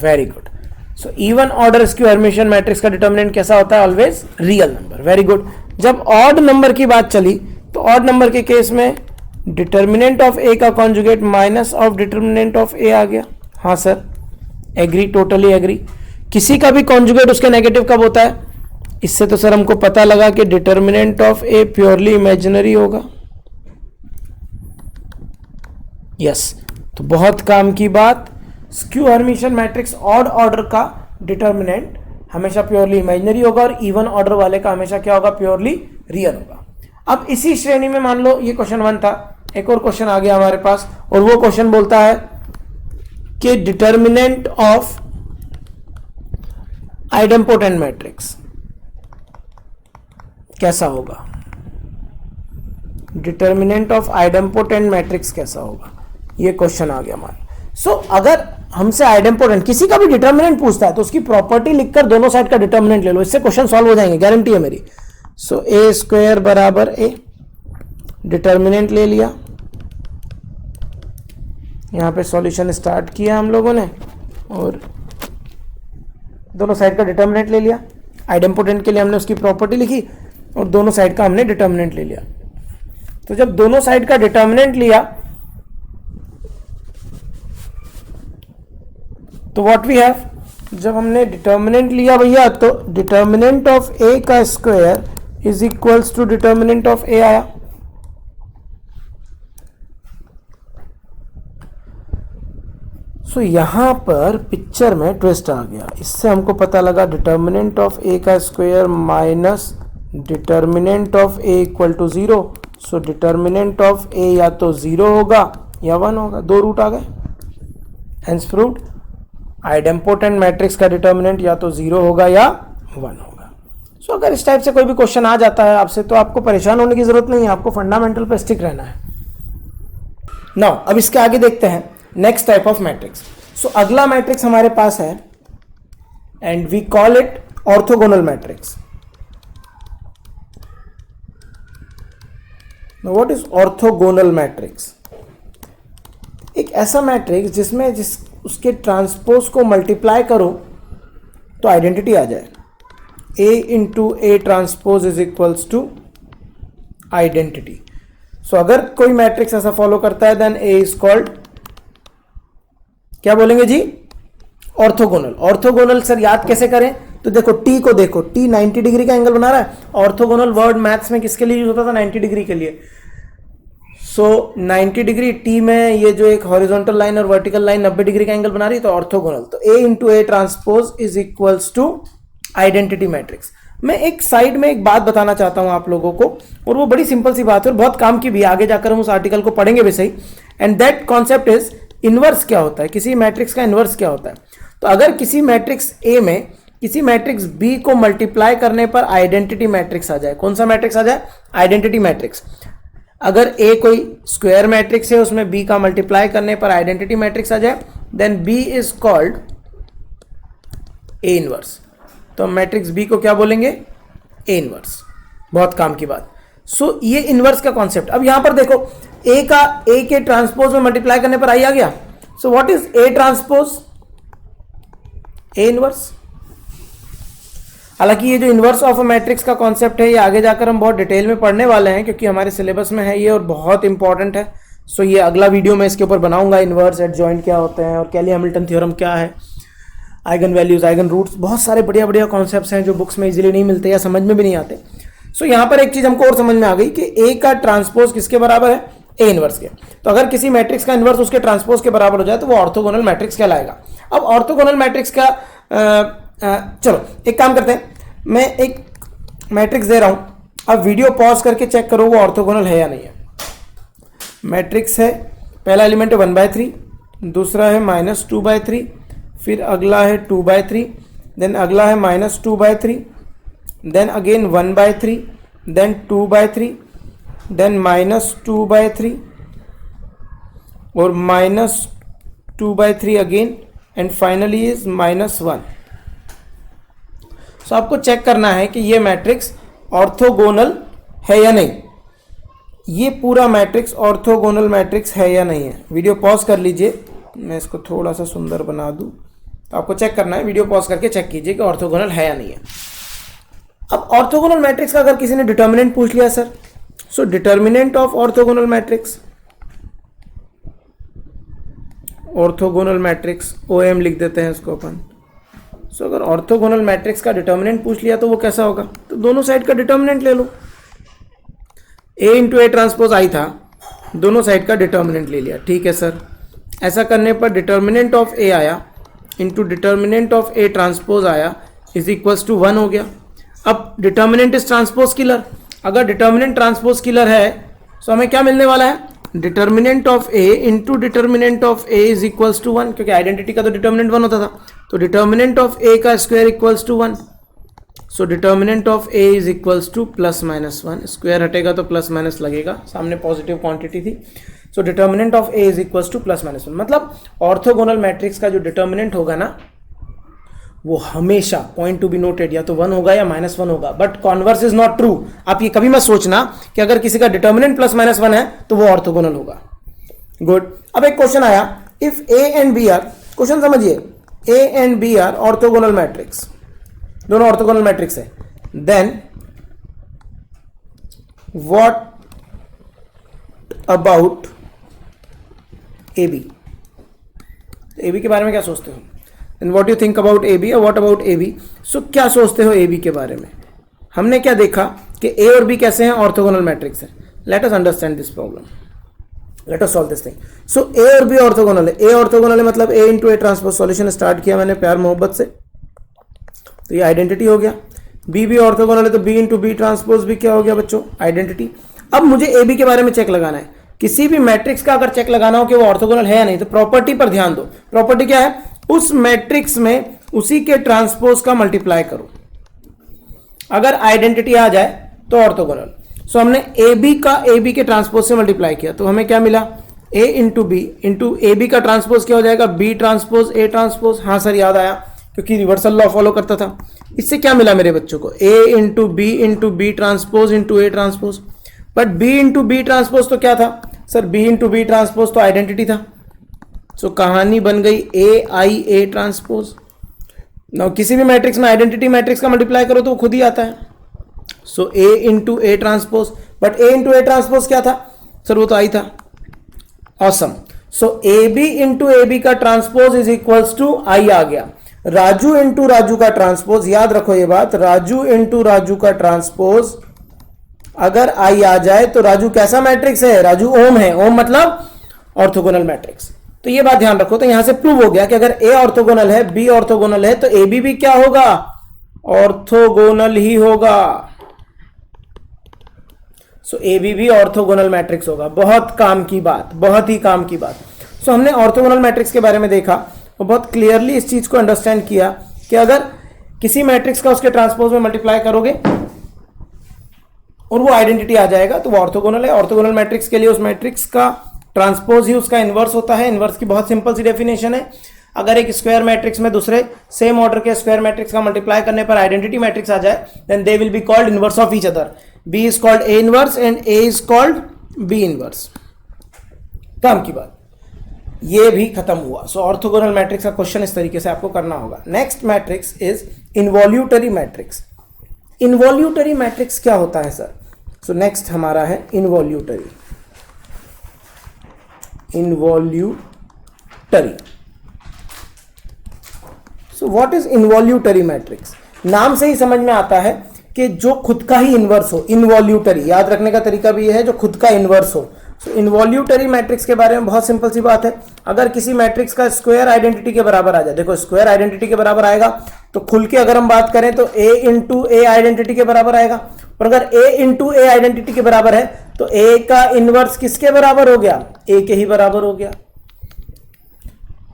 Very good. So even order skew Hermitian matrix का डिटर्मिनेंट कैसा होता है, always real number. Very good. जब ऑड नंबर की बात चली तो ऑड नंबर के केस में डिटर्मिनेंट ऑफ ए का conjugate minus of determinant of A आ गया। हाँ सर, एग्री, टोटली एग्री। किसी का भी कॉन्जुगेट उसके नेगेटिव कब होता है, इससे तो सर हमको पता लगा कि determinant of A purely imaginary होगा। यस, तो बहुत काम की बात, skew Hermitian matrix odd order का डिटर्मिनेंट हमेशा प्योरली इमेजिनरी होगा और इवन ऑर्डर वाले का हमेशा क्या होगा, प्योरली रियल होगा। अब इसी श्रेणी में मान लो ये क्वेश्चन 1 था, एक और क्वेश्चन आ गया हमारे पास, और वो क्वेश्चन बोलता है कि डिटर्मिनेंट ऑफ आइडेम्पोटेंट मैट्रिक्स कैसा होगा, डिटर्मिनेंट ऑफ आइडेम्पोटेंट मैट्रिक्स कैसा होगा, ये क्वेश्चन आ गया हमारा। सो अगर हमसे आइडेम्पोटेंट किसी का भी डिटर्मिनेंट पूछता है तो उसकी प्रॉपर्टी लिखकर दोनों साइड का डिटर्मिनेंट ले लो, इससे क्वेश्चन सॉल्व हो जाएंगे, गारंटी है मेरी। सो ए स्क्वायर बराबर ए, डिटर्मिनेंट ले लिया, यहां पे सॉल्यूशन स्टार्ट किया हम लोगों ने और दोनों साइड का डिटर्मिनेंट ले लिया। आइडेम्पोटेंट के लिए हमने उसकी प्रॉपर्टी लिखी और दोनों साइड का हमने डिटर्मिनेंट ले लिया। तो जब दोनों साइड का डिटर्मिनेंट लिया तो व्हाट वी हैव, जब हमने डिटर्मिनेंट लिया भैया तो डिटर्मिनेंट ऑफ ए का square is equals to determinant of A आया। सो यहां पर पिक्चर में ट्विस्ट आ गया, इससे हमको पता लगा डिटर्मिनेंट ऑफ ए का square minus determinant of A equal to 0। So determinant of A या तो 0 होगा या 1 होगा, दो रूट आ गए, हेंस प्रूव्ड आइडेम्पोटेंट मैट्रिक्स का डिटर्मिनेंट या तो 0 होगा या 1 होगा। सो अगर इस टाइप से कोई भी क्वेश्चन आ जाता है आपसे तो आपको परेशान होने की जरूरत नहीं है, आपको फंडामेंटल पे स्टिक रहना है। नाउ अब इसके आगे देखते हैं next type of matrix. So अगला मैट्रिक्स हमारे पास है and we call it orthogonal matrix. Now what is orthogonal matrix? एक ऐसा मैट्रिक्स जिसमें उसके ट्रांसपोज को मल्टीप्लाई करो तो आइडेंटिटी आ जाए। A into A transpose is equals to identity. So अगर कोई मैट्रिक्स ऐसा फॉलो करता है देन A इज कॉल्ड, क्या बोलेंगे जी, ऑर्थोगोनल। ऑर्थोगोनल सर याद कैसे करें, तो देखो T को देखो, T 90 डिग्री का एंगल बना रहा है। ऑर्थोगोनल वर्ड मैथ्स में किसके लिए यूज होता था, 90 डिग्री के लिए। सो 90 डिग्री T में ये जो एक हॉरिजॉन्टल लाइन और वर्टिकल लाइन 90 डिग्री का एंगल बना रही है, तो ऑर्थोगोनल। तो A into A transpose is equals to identity matrix. मैं एक साइड में एक बात बताना चाहता हूं आप लोगों को, और वो बड़ी सिंपल सी बात है और बहुत काम की भी, आगे जाकर हम उस आर्टिकल को पढ़ेंगे भी सही। And that concept is inverse क्या होता है, किसी मैट्रिक्स का इनवर्स क्या होता है। तो अगर किसी मैट्रिक्स A में किसी मैट्रिक्स B को मल्टीप्लाई करने पर आइडेंटिटी मैट्रिक्स आ जाए, कौन सा मैट्रिक्स आ जाए, आइडेंटिटी मैट्रिक्स। अगर A कोई स्क्वायर मैट्रिक्स है, उसमें B का मल्टीप्लाई करने पर आइडेंटिटी मैट्रिक्स आ जाए, then B is called A inverse. तो मैट्रिक्स B को क्या बोलेंगे, A इनवर्स। बहुत काम की बात। सो ये इनवर्स का कॉन्सेप्ट। अब यहां पर देखो A के ट्रांसपोज में मल्टीप्लाई करने पर आई आ गया। So what is A transpose, A inverse. हालांकि ये जो इनवर्स ऑफ अ मैट्रिक्स का कॉन्सेप्ट है, ये आगे जाकर हम बहुत डिटेल में पढ़ने वाले हैं, क्योंकि हमारे सिलेबस में है ये और बहुत इंपॉर्टेंट है। सो ये अगला वीडियो में इसके ऊपर बनाऊंगा, इनवर्स एडजॉइंट क्या होते हैं और कैली हैमिल्टन थ्योरम क्या है, आइगन वैल्यूज, आइगन रूट्स, बहुत सारे बढ़िया बढ़िया कॉन्सेप्ट्स हैं जो बुक्स में इजीली नहीं मिलते या समझ में भी नहीं आते। सो यहाँ पर एक चीज हमको और समझ में आ गई कि A का ट्रांसपोज किसके बराबर है, A इनवर्स के। तो अगर किसी मैट्रिक्स का इनवर्स उसके ट्रांसपोज के बराबर हो जाए तो वो ऑर्थोगोनल मैट्रिक्स कहलाएगा। अब ऑर्थोगोनल मैट्रिक्स का चलो एक काम करते हैं, मैं एक मैट्रिक्स दे रहा हूं, अब वीडियो पॉज करके चेक करो वो ऑर्थोगोनल है या नहीं है। मैट्रिक्स है, पहला एलिमेंट है 1/3, दूसरा है -2/3, फिर अगला है 2/3, देन अगला है -2/3, देन अगेन 1/3, देन 2/3, देन -2/3 और -2/3 अगेन, एंड फाइनली इज -1। सो आपको चेक करना है कि ये मैट्रिक्स ऑर्थोगोनल है या नहीं। ये पूरा मैट्रिक्स ऑर्थोगोनल मैट्रिक्स है या नहीं है। वीडियो पॉज कर लीजिए, मैं इसको थोड़ा सा सुंदर बना दूं। तो आपको चेक करना है, वीडियो पॉज करके चेक कीजिए कि ऑर्थोगोनल है या नहीं है। अब ऑर्थोगोनल मैट्रिक्स का अगर किसी ने डिटर्मिनेंट पूछ लिया sir, so determinant of orthogonal matrix, orthogonal matrix OM लिख देते हैं इसको अपन। सो अगर ऑर्थोगोनल मैट्रिक्स का डिटर्मिनेंट पूछ लिया तो वो कैसा होगा, तो दोनों साइड का डिटर्मिनेंट ले लो। A इंटू ए ट्रांसपोज आई था, दोनों साइड का डिटर्मिनेंट ले लिया, ठीक है सर। ऐसा करने पर डिटर्मिनेंट ऑफ A आया into determinant of A transpose आया इज इक्वल्स टू 1 हो गया। अब डिटर्मिनेंट इज ट्रांसपोज किलर, अगर डिटर्मिनेंट ट्रांसपोज किलर है तो हमें क्या मिलने वाला है, determinant of A into determinant of A is equals to 1, क्योंकि आइडेंटिटी का तो डिटर्मिनेंट 1 होता था। तो डिटर्मिनेंट ऑफ A का square equals to 1। So determinant of A is equals to +-1, square हटेगा तो प्लस माइनस लगेगा, सामने पॉजिटिव क्वांटिटी थी। So determinant of A is equals to +-1, मतलब ऑर्थोगोनल मैट्रिक्स का जो डिटर्मिनेंट होगा ना, वो हमेशा, पॉइंट टू बी नोटेड, या तो 1 होगा या -1 होगा, but converse is not true. आप ये कभी मत सोचना कि अगर किसी का डिटर्मिनेंट +-1 है तो वो ऑर्थोगोनल होगा। गुड। अब एक क्वेश्चन आया, if A and B are, question समझिए, A and B are orthogonal matrix, दोनों ऑर्थोगोनल मैट्रिक्स है, then what about AB? AB के बारे में क्या सोचते हो? And what you think about AB और व्हाट अबाउट AB? सो क्या सोचते हो AB के बारे में? हमने क्या देखा कि A और B कैसे हैं, ऑर्थोगोनल मैट्रिक्स है। Let us understand this problem, let us solve this thing. So A और B ऑर्थोगोनल है, A ऑर्थोगोनल है मतलब A into A transpose, solution start किया मैंने प्यार मोहब्बत से, तो ये आइडेंटिटी हो गया। B भी ऑर्थोगोनल है तो B इंटू बी ट्रांसपोज भी क्या हो गया बच्चों, आइडेंटिटी। अब मुझे AB के बारे में चेक लगाना है। किसी भी मैट्रिक्स का अगर चेक लगाना हो कि वो ऑर्थोगोनल है या नहीं, तो प्रॉपर्टी पर ध्यान दो। प्रॉपर्टी क्या है, उस मैट्रिक्स में उसी के ट्रांसपोज का मल्टीप्लाई करो, अगर आइडेंटिटी आ जाए तो ऑर्थोगोनल। सो हमने AB के ट्रांसपोज से मल्टीप्लाई किया तो हमें क्या मिला, A into B into AB का ट्रांसपोज क्या हो जाएगा, B ट्रांसपोज A ट्रांसपोज। हाँ सर याद आया, क्योंकि रिवर्सल लॉ फॉलो करता था। इससे क्या मिला मेरे बच्चों को, A into B transpose into A transpose. But B into B transpose तो क्या था sir, B into B transpose तो आइडेंटिटी था। सो कहानी बन गई ए आई ए ट्रांसपोज। नाउ किसी भी मैट्रिक्स में आइडेंटिटी मैट्रिक्स का मल्टीप्लाई करो तो वो खुद ही आता है। सो A into A transpose, but A into A transpose क्या था सर? वो तो आई था। Awesome. So A B into A B का transpose is equals to I आ गया। राजू इंटू राजू का ट्रांसपोज, याद रखो ये बात, राजू इंटू राजू का ट्रांसपोज अगर आई आ जाए तो राजू कैसा मैट्रिक्स है? राजू ओम है। ओम मतलब ऑर्थोगोनल मैट्रिक्स। तो ये बात ध्यान रखो। तो यहां से प्रूव हो गया कि अगर ए ऑर्थोगोनल है, बी ऑर्थोगोनल है, तो ए बी भी क्या होगा? ऑर्थोगोनल ही होगा। सो ए बी भी ऑर्थोगोनल मैट्रिक्स होगा। बहुत काम की बात, बहुत ही काम की बात। सो हमने ऑर्थोगोनल मैट्रिक्स के बारे में देखा और बहुत क्लियरली इस चीज को अंडरस्टैंड किया कि अगर किसी मैट्रिक्स का उसके ट्रांसपोज में मल्टीप्लाई करोगे और वो आइडेंटिटी आ जाएगा तो वो ऑर्थोगोनल है। ऑर्थोगोनल मैट्रिक्स के लिए उस मैट्रिक्स का ट्रांसपोज ही उसका इनवर्स होता है। इनवर्स की बहुत सिंपल सी डेफिनेशन है, अगर एक स्क्वायर मैट्रिक्स में दूसरे सेम ऑर्डर के स्क्वायर मैट्रिक्स का मल्टीप्लाई करने पर आइडेंटिटी मैट्रिक्स आ जाए, then they will be called inverse of each other. B is called A inverse and A is called B inverse. काम की बात, ये भी खत्म हुआ। सो ऑर्थोगोनल मैट्रिक्स का क्वेश्चन इस तरीके से आपको करना होगा। Next matrix is involutory matrix. Involutory matrix क्या होता है सर? सो नेक्स्ट हमारा है involutory. Involutory, so what is involutory matrix? नाम से ही समझ में आता है कि जो खुद का ही इनवर्स हो। इनवॉल्यूटरी याद रखने का तरीका भी यह है, जो खुद का इनवर्स हो। सो इनवॉल्यूटरी मैट्रिक्स के बारे में बहुत सिंपल सी बात है, अगर किसी मैट्रिक्स का स्क्वायर आइडेंटिटी के बराबर आ जाए, देखो स्क्वायर आइडेंटिटी के बराबर आएगा तो खुल के अगर हम बात करें तो ए इंटू ए आइडेंटिटी के बराबर आएगा। और अगर ए इंटू ए आइडेंटिटी के बराबर है तो ए का इनवर्स किसके बराबर हो गया? ए के ही बराबर हो गया।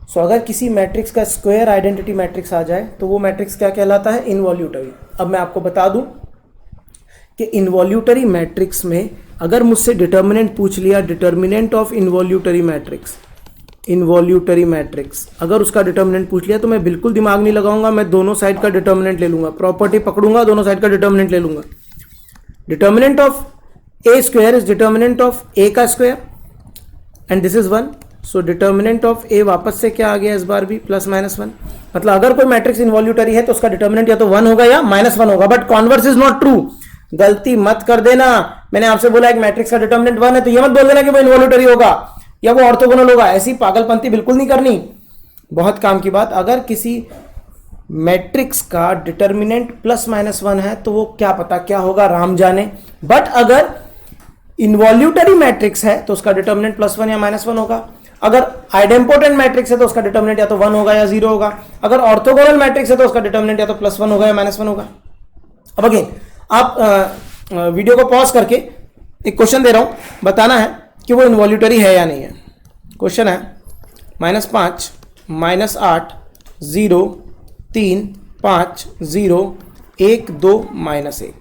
सो अगर किसी मैट्रिक्स का स्क्वायर आइडेंटिटी मैट्रिक्स आ जाए तो वो मैट्रिक्स क्या कहलाता है? इनवॉल्यूटरी। अब मैं आपको बता दूं कि इनवॉल्यूटरी मैट्रिक्स में अगर मुझसे डिटर्मिनेंट पूछ लिया, determinant of involutory matrix, involutory matrix अगर उसका डिटर्मिनेंट पूछ लिया तो मैं बिल्कुल दिमाग नहीं लगाऊंगा, मैं दोनों साइड का डिटर्मिनेंट ले लूंगा, प्रॉपर्टी पकड़ूंगा, दोनों साइड का डिटर्मिनेंट ले लूंगा। Determinant of A square is determinant of A का square and this is 1। So determinant of A वापस से क्या आ गया इस बार भी? Plus minus 1। मतलब अगर कोई मैट्रिक्स इनवॉल्यूटरी है तो उसका डिटर्मिनेंट या तो 1 होगा या -1 होगा, but converse is not true. गलती मत कर देना। मैंने आपसे बोला एक मैट्रिक्स का डिटर्मिनेंट 1 है तो ये मत बोल देना कि वो इनवॉल्यूटरी होगा या वो ऑर्थोगोनल होगा। ऐसी पागलपंती बिल्कुल नहीं करनी। बहुत काम की बात, अगर किसी मैट्रिक्स का डिटर्मिनेंट प्लस माइनस 1 है तो वो क्या पता क्या होगा, राम जाने। बट अगर इनवॉल्यूटरी मैट्रिक्स है तो उसका डिटर्मिनेंट +1 या -1 होगा। अगर आइडेम्पोटेंट मैट्रिक्स है तो उसका डिटर्मिनेंट या तो 1 होगा या 0 होगा। अगर ऑर्थोगोनल मैट्रिक्स है तो उसका डिटर्मिनेंट या तो +1 होगा या -1 होगा। अब अगेन आप वीडियो को पॉज करके एक क्वेश्चन दे रहा हूं, बताना है कि वो इनवॉल्यूटरी है या नहीं है। क्वेश्चन है -5 -8 0 3 5 0 1 2 -1।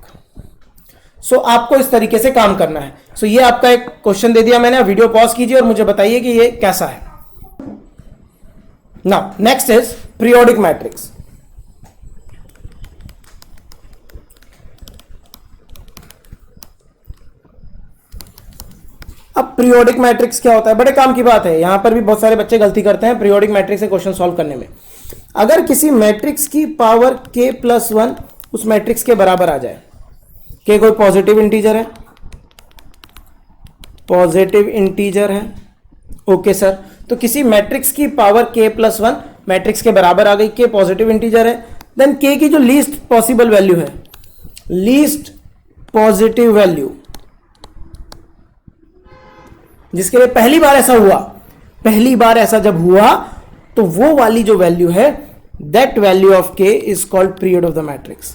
सो आपको इस तरीके से काम करना है। सो ये आपका एक क्वेश्चन दे दिया मैंने, वीडियो पॉज कीजिए और मुझे बताइए कि ये कैसा है। Now next is periodic matrix. अब पीरियोडिक मैट्रिक्स क्या होता है? बड़े काम की बात है, यहां पर भी बहुत सारे बच्चे गलती करते हैं पीरियोडिक मैट्रिक्स से क्वेश्चन सॉल्व करने में। अगर किसी मैट्रिक्स की पावर k+1 उस मैट्रिक्स के बराबर आ जाए, के कोई पॉजिटिव इंटीजर है, पॉजिटिव इंटीजर है, ओके सर, तो किसी मैट्रिक्स की पावर k+1 मैट्रिक्स के बराबर आ गई, के पॉजिटिव इंटीजर है, देन के की जो लीस्ट पॉसिबल वैल्यू है, लीस्ट पॉजिटिव वैल्यू, जिसके लिए पहली बार ऐसा हुआ, पहली बार ऐसा जब हुआ तो वो वाली जो वैल्यू है, दैट वैल्यू ऑफ के is called period of the matrix.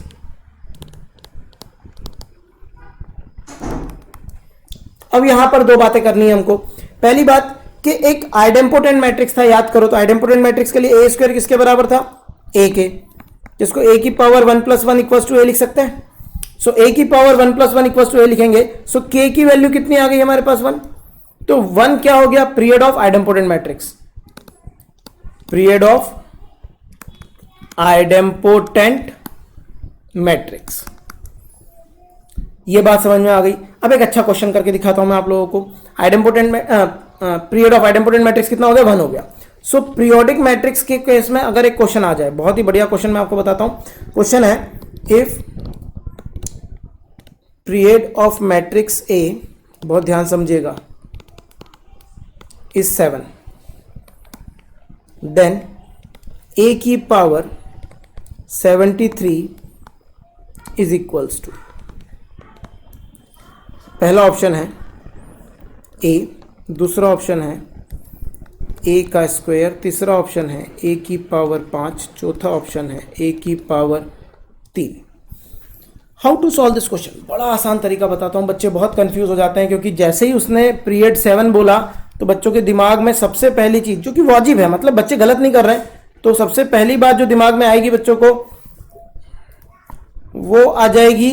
अब यहां पर दो बातें करनी है हमको। पहली बात कि एक आइडेम्पोटेंट मैट्रिक्स था, याद करो तो आइडेम्पोटेंट मैट्रिक्स के लिए ए स्क्वायर किसके बराबर था? ए के, जिसको ए की पावर 1 + 1 = a लिख सकते हैं। सो ए की पावर 1 + 1 = a लिखेंगे। सो के की वैल्यू कितनी आ गई हमारे पास? 1। तो 1 क्या हो गया? Period of idempotent matrix, period of idempotent matrix. ये बात समझ में आ गई। अब एक अच्छा क्वेश्चन करके दिखाता हूं मैं आप लोगों को। आइडेम्पोटेंट में पीरियड ऑफ आइडेम्पोटेंट मैट्रिक्स कितना हो गया? 1 हो गया। सो पीरियोडिक मैट्रिक्स के केस में अगर एक क्वेश्चन आ जाए, बहुत ही बढ़िया क्वेश्चन मैं आपको बताता हूं, क्वेश्चन है if period of matrix A, बहुत ध्यान समझिएगा, इज 7, देन ए की पावर 73 इज इक्वल्स टू, पहला ऑप्शन है ए, दूसरा ऑप्शन है ए का स्क्वायर, तीसरा ऑप्शन है ए की पावर 5, चौथा ऑप्शन है ए की power 3। How to solve this question, बड़ा आसान तरीका बताता हूं। बच्चे बहुत कंफ्यूज हो जाते हैं क्योंकि जैसे ही उसने पीरियड 7 बोला तो बच्चों के दिमाग में सबसे पहली चीज, जो कि वाजिब है, मतलब बच्चे गलत नहीं कर रहे हैं, तो सबसे पहली बात जो दिमाग में आएगी बच्चों को वो आ जाएगी,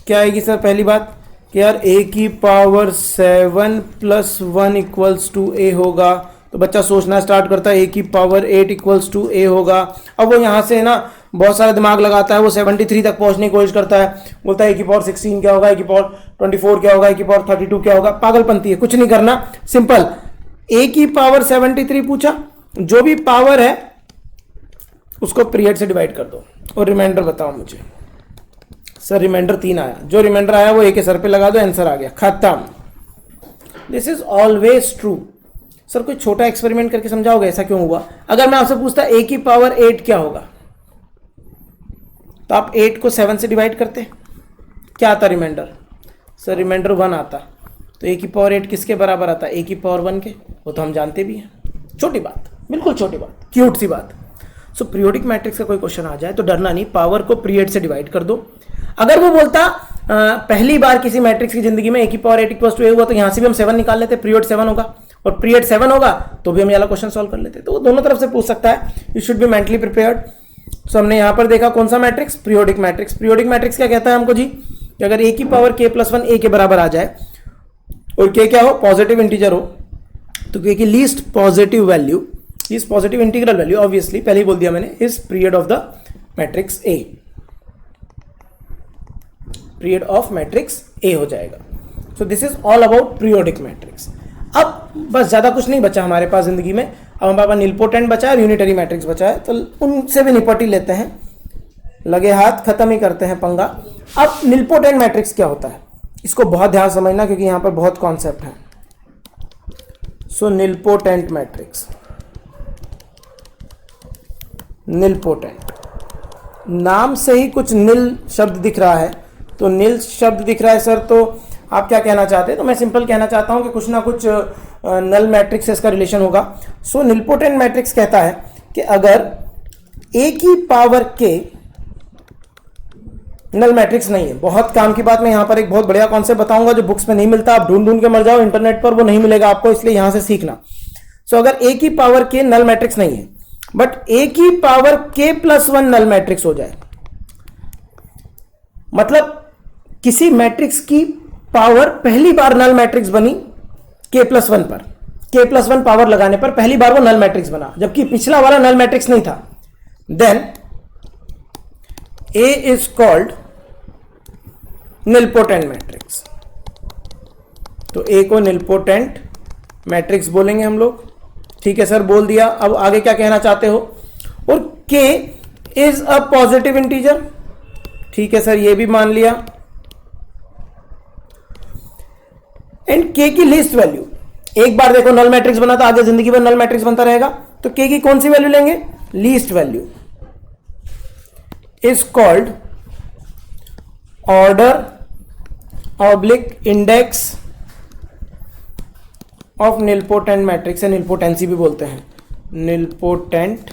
क्या आएगी सर? पहली बात कि यार ए की पावर 7 + 1 इक्वल्स टू ए होगा, तो बच्चा सोचना स्टार्ट करता है ए की पावर 8 इक्वल्स टू ए होगा। अब वो यहाँ से ना बहुत सारा दिमाग लगाता है, वो 73 तक पहुंचने की कोशिश करता है, बोलता है ए की पावर 16 क्या होगा, ए की पावर 24 क्या होगा, ए की पावर 32 क्या होगा। पागलपंती है, कुछ नहीं करना, सिंपल, ए की पावर 73 पूछा, जो भी पावर है उसको पीरियड से डिवाइड कर दो और रिमाइंडर बताओ मुझे। सर रिमाइंडर 3 आया, जो रिमाइंडर आया वो ए के सर पे लगा दो, आंसर आ गया, खत्म। This is always true. Sir कोई छोटा एक्सपेरिमेंट करके समझाओगे ऐसा क्यों हुआ? अगर मैं आपसे पूछता ए की पावर 8 क्या होगा, तो आप 8 को 7 से डिवाइड करते, क्या आता रिमाइंडर? सर रिमाइंडर 1 आता, तो ए की पावर 8 किसके बराबर आता? ए की पावर 1 के, वो तो हम जानते भी हैं। छोटी बात, बिल्कुल छोटी बात, क्यूट सी बात। सो पीरियोडिक मैट्रिक्स का कोई क्वेश्चन आ जाए तो डरना नहीं, पावर को पीरियड से डिवाइड कर दो। अगर वो बोलता पहली बार किसी मैट्रिक्स की जिंदगी में ए की पावर 8 इक्वल्स टू ए हुआ, तो यहां से भी हम 7 निकाल लेते, पीरियड 7 होगा, और पीरियड 7 होगा तो भी हम ये वाला क्वेश्चन सॉल्व कर लेते। तो वो दोनों तरफ से पूछ सकता है, you should be mentally prepared. So हमने यहां पर देखा कौन सा matrix? Periodic matrix. Periodic matrix क्या कहता है हमको जी, कि अगर ए की पावर k + 1 ए के बराबर आ जाए और k क्या हो? पॉजिटिव इंटीजर हो, तो k की least positive value, least positive integral value, obviously पहले ही बोल दिया मैंने, is period of the matrix A, period of matrix A हो जाएगा। So this is all about periodic matrix. अब बस ज्यादा कुछ नहीं बचा हमारे पास जिंदगी में, अब हमारे पास निलपोटेंट बचा है और यूनिटरी मैट्रिक्स बचा है, तो उनसे भी निपट ही लेते हैं, लगे हाथ खत्म ही करते हैं पंगा। अब निलपोटेंट मैट्रिक्स क्या होता है, इसको बहुत ध्यान समझना क्योंकि यहां पर बहुत कॉन्सेप्ट है। सो निलपोटेंट मैट्रिक्स, निलपोटेंट, नाम से ही कुछ निल शब्द दिख रहा है, तो निल शब्द दिख रहा है सर, तो आप क्या कहना चाहते हैं? तो मैं सिंपल कहना चाहता हूं कि कुछ ना कुछ नल मैट्रिक्स से इसका रिलेशन होगा। सो निलपोटेंट मैट्रिक्स कहता है कि अगर ए की पावर के नल मैट्रिक्स नहीं है, बहुत काम की बात, मैं यहां पर एक बहुत बढ़िया कॉन्सेप्ट बताऊंगा जो बुक्स में नहीं मिलता, आप ढूंढ ढूंढ के मर जाओ इंटरनेट पर, वो नहीं मिलेगा आपको, इसलिए यहां से सीखना। सो अगर ए की पावर के नल मैट्रिक्स नहीं है, बट ए की पावर k + 1 नल मैट्रिक्स हो जाए, मतलब किसी मैट्रिक्स की पावर पहली बार नल मैट्रिक्स बनी k + 1 पर, k + 1 पावर लगाने पर पहली बार वो नल मैट्रिक्स बना, जबकि पिछला वाला नल मैट्रिक्स नहीं था, then A is called nilpotent matrix. तो A को निलपोटेंट मैट्रिक्स बोलेंगे हम लोग। ठीक है सर, बोल दिया। अब आगे क्या कहना चाहते हो? और K is a positive integer. ठीक है सर, ये भी मान लिया। एंड K की लीस्ट वैल्यू, एक बार देखो नल मैट्रिक्स बना तो आगे जिंदगी भर नल मैट्रिक्स बनता रहेगा, तो K की कौन सी वैल्यू लेंगे? Least value is called order oblique index of nilpotent matrix, है निलपोटेंसी भी बोलते हैं, निलपोटेंट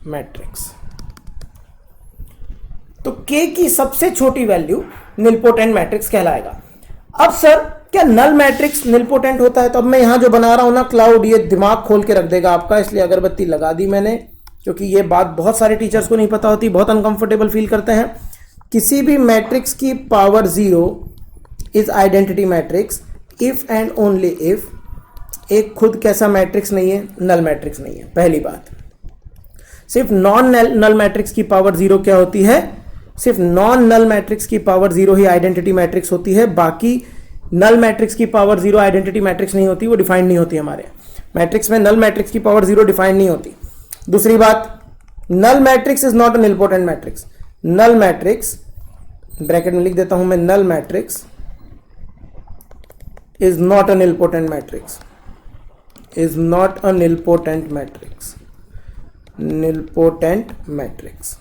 मैट्रिक्स। तो K की सबसे छोटी वैल्यू निलपोटेंट मैट्रिक्स कहलाएगा। अब सर क्या नल मैट्रिक्स निलपोटेंट होता है? तो अब मैं यहां जो बना रहा हूं ना क्लाउड, ये दिमाग खोल के रख देगा आपका, इसलिए अगरबत्ती लगा दी मैंने, क्योंकि ये बात बहुत सारे टीचर्स को नहीं पता होती, बहुत अनकंफर्टेबल फील करते हैं। किसी भी मैट्रिक्स की power 0 is identity matrix if and only if एक खुद कैसा मैट्रिक्स नहीं है? नल मैट्रिक्स नहीं है। पहली बात, सिर्फ नॉन नल मैट्रिक्स की पावर 0 क्या होती है? सिर्फ नॉन नल मैट्रिक्स की पावर 0 ही आइडेंटिटी मैट्रिक्स होती है, बाकी नल मैट्रिक्स की पावर 0 आइडेंटिटी मैट्रिक्स नहीं होती, वो डिफाइंड नहीं होती हमारे। मैट्रिक्स में नल मैट्रिक्स की पावर 0 डिफाइन नहीं होती। दूसरी बात, null matrix is not an important matrix. Null matrix, bracket में लिख देता हूं मैं, null matrix is not an important matrix, is not an important matrix, nilpotent matrix.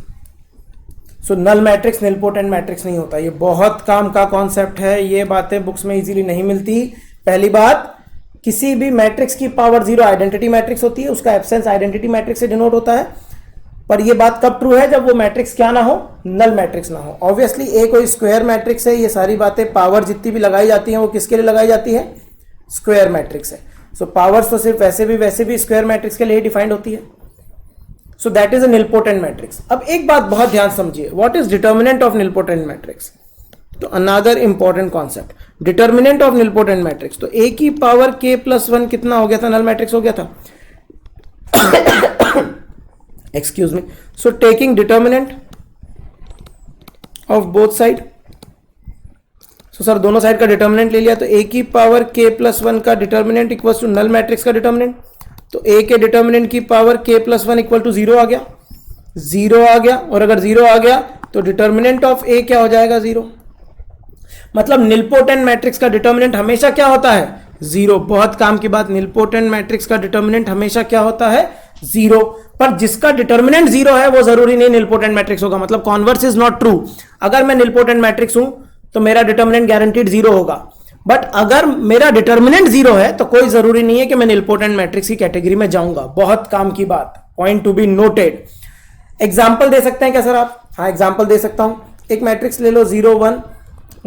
So null matrix nilpotent matrix नहीं होता। ये बहुत काम का कॉन्सेप्ट है, ये बातें बुक्स में इजीली नहीं मिलती। पहली बात, किसी भी मैट्रिक्स की पावर 0 आइडेंटिटी मैट्रिक्स होती है, उसका एब्सेंस आइडेंटिटी मैट्रिक्स से डिनोट होता है। पर ये बात कब ट्रू है? जब वो मैट्रिक्स क्या ना हो, नल मैट्रिक्स ना हो। ऑब्वियसली ए कोई स्क्वायर मैट्रिक्स है, ये सारी बातें पावर जितनी भी लगाई जाती हैं वो किसके लिए लगाई जाती है? स्क्वायर मैट्रिक्स है। सो पावर्स तो सिर्फ वैसे भी स्क्वायर मैट्रिक्स के लिए डिफाइंड होती है। So that is a nilpotent matrix. अब एक बात बहुत ध्यान समझिए, what is determinant of nilpotent matrix? तो another important concept, determinant of nilpotent matrix. तो ए की पावर k प्लस 1 कितना हो गया था? नल मैट्रिक्स हो गया था। Excuse me. So taking determinant of both side, so sir दोनों साइड का डिटर्मिनेंट ले लिया, तो a की पावर k प्लस 1 का determinant equal to null matrix का डिटर्मिनेंट। तो a के डिटर्मिनेंट की power k plus 1 equal to 0 आ गया, 0 आ गया। और अगर 0 आ गया तो डिटर्मिनेंट ऑफ a क्या हो जाएगा? 0। मतलब निलपोटेंट मैट्रिक्स का डिटर्मिनेंट हमेशा क्या होता है? 0। बहुत काम की बात, निलपोटेंट मैट्रिक्स का डिटर्मिनेंट हमेशा क्या होता है? 0। पर जिसका डिटर्मिनेंट 0 है वो जरूरी नहीं निलपोटेंट मैट्रिक्स होगा। मतलब कॉन्वर्स इज नॉट ट्रू। अगर मैं निलपोटेंट मैट्रिक्स हूं तो मेरा डिटर्मिनेंट गारंटीड 0 होगा, बट अगर मेरा डिटर्मिनेंट 0 है तो कोई जरूरी नहीं है कि मैं निलपोटेंट मैट्रिक्स की कैटेगरी में जाऊंगा। बहुत काम की बात, point to be noted. Example दे सकते हैं क्या सर आप? हाँ, एग्जाम्पल दे सकता हूं। एक मैट्रिक्स ले लो 0 1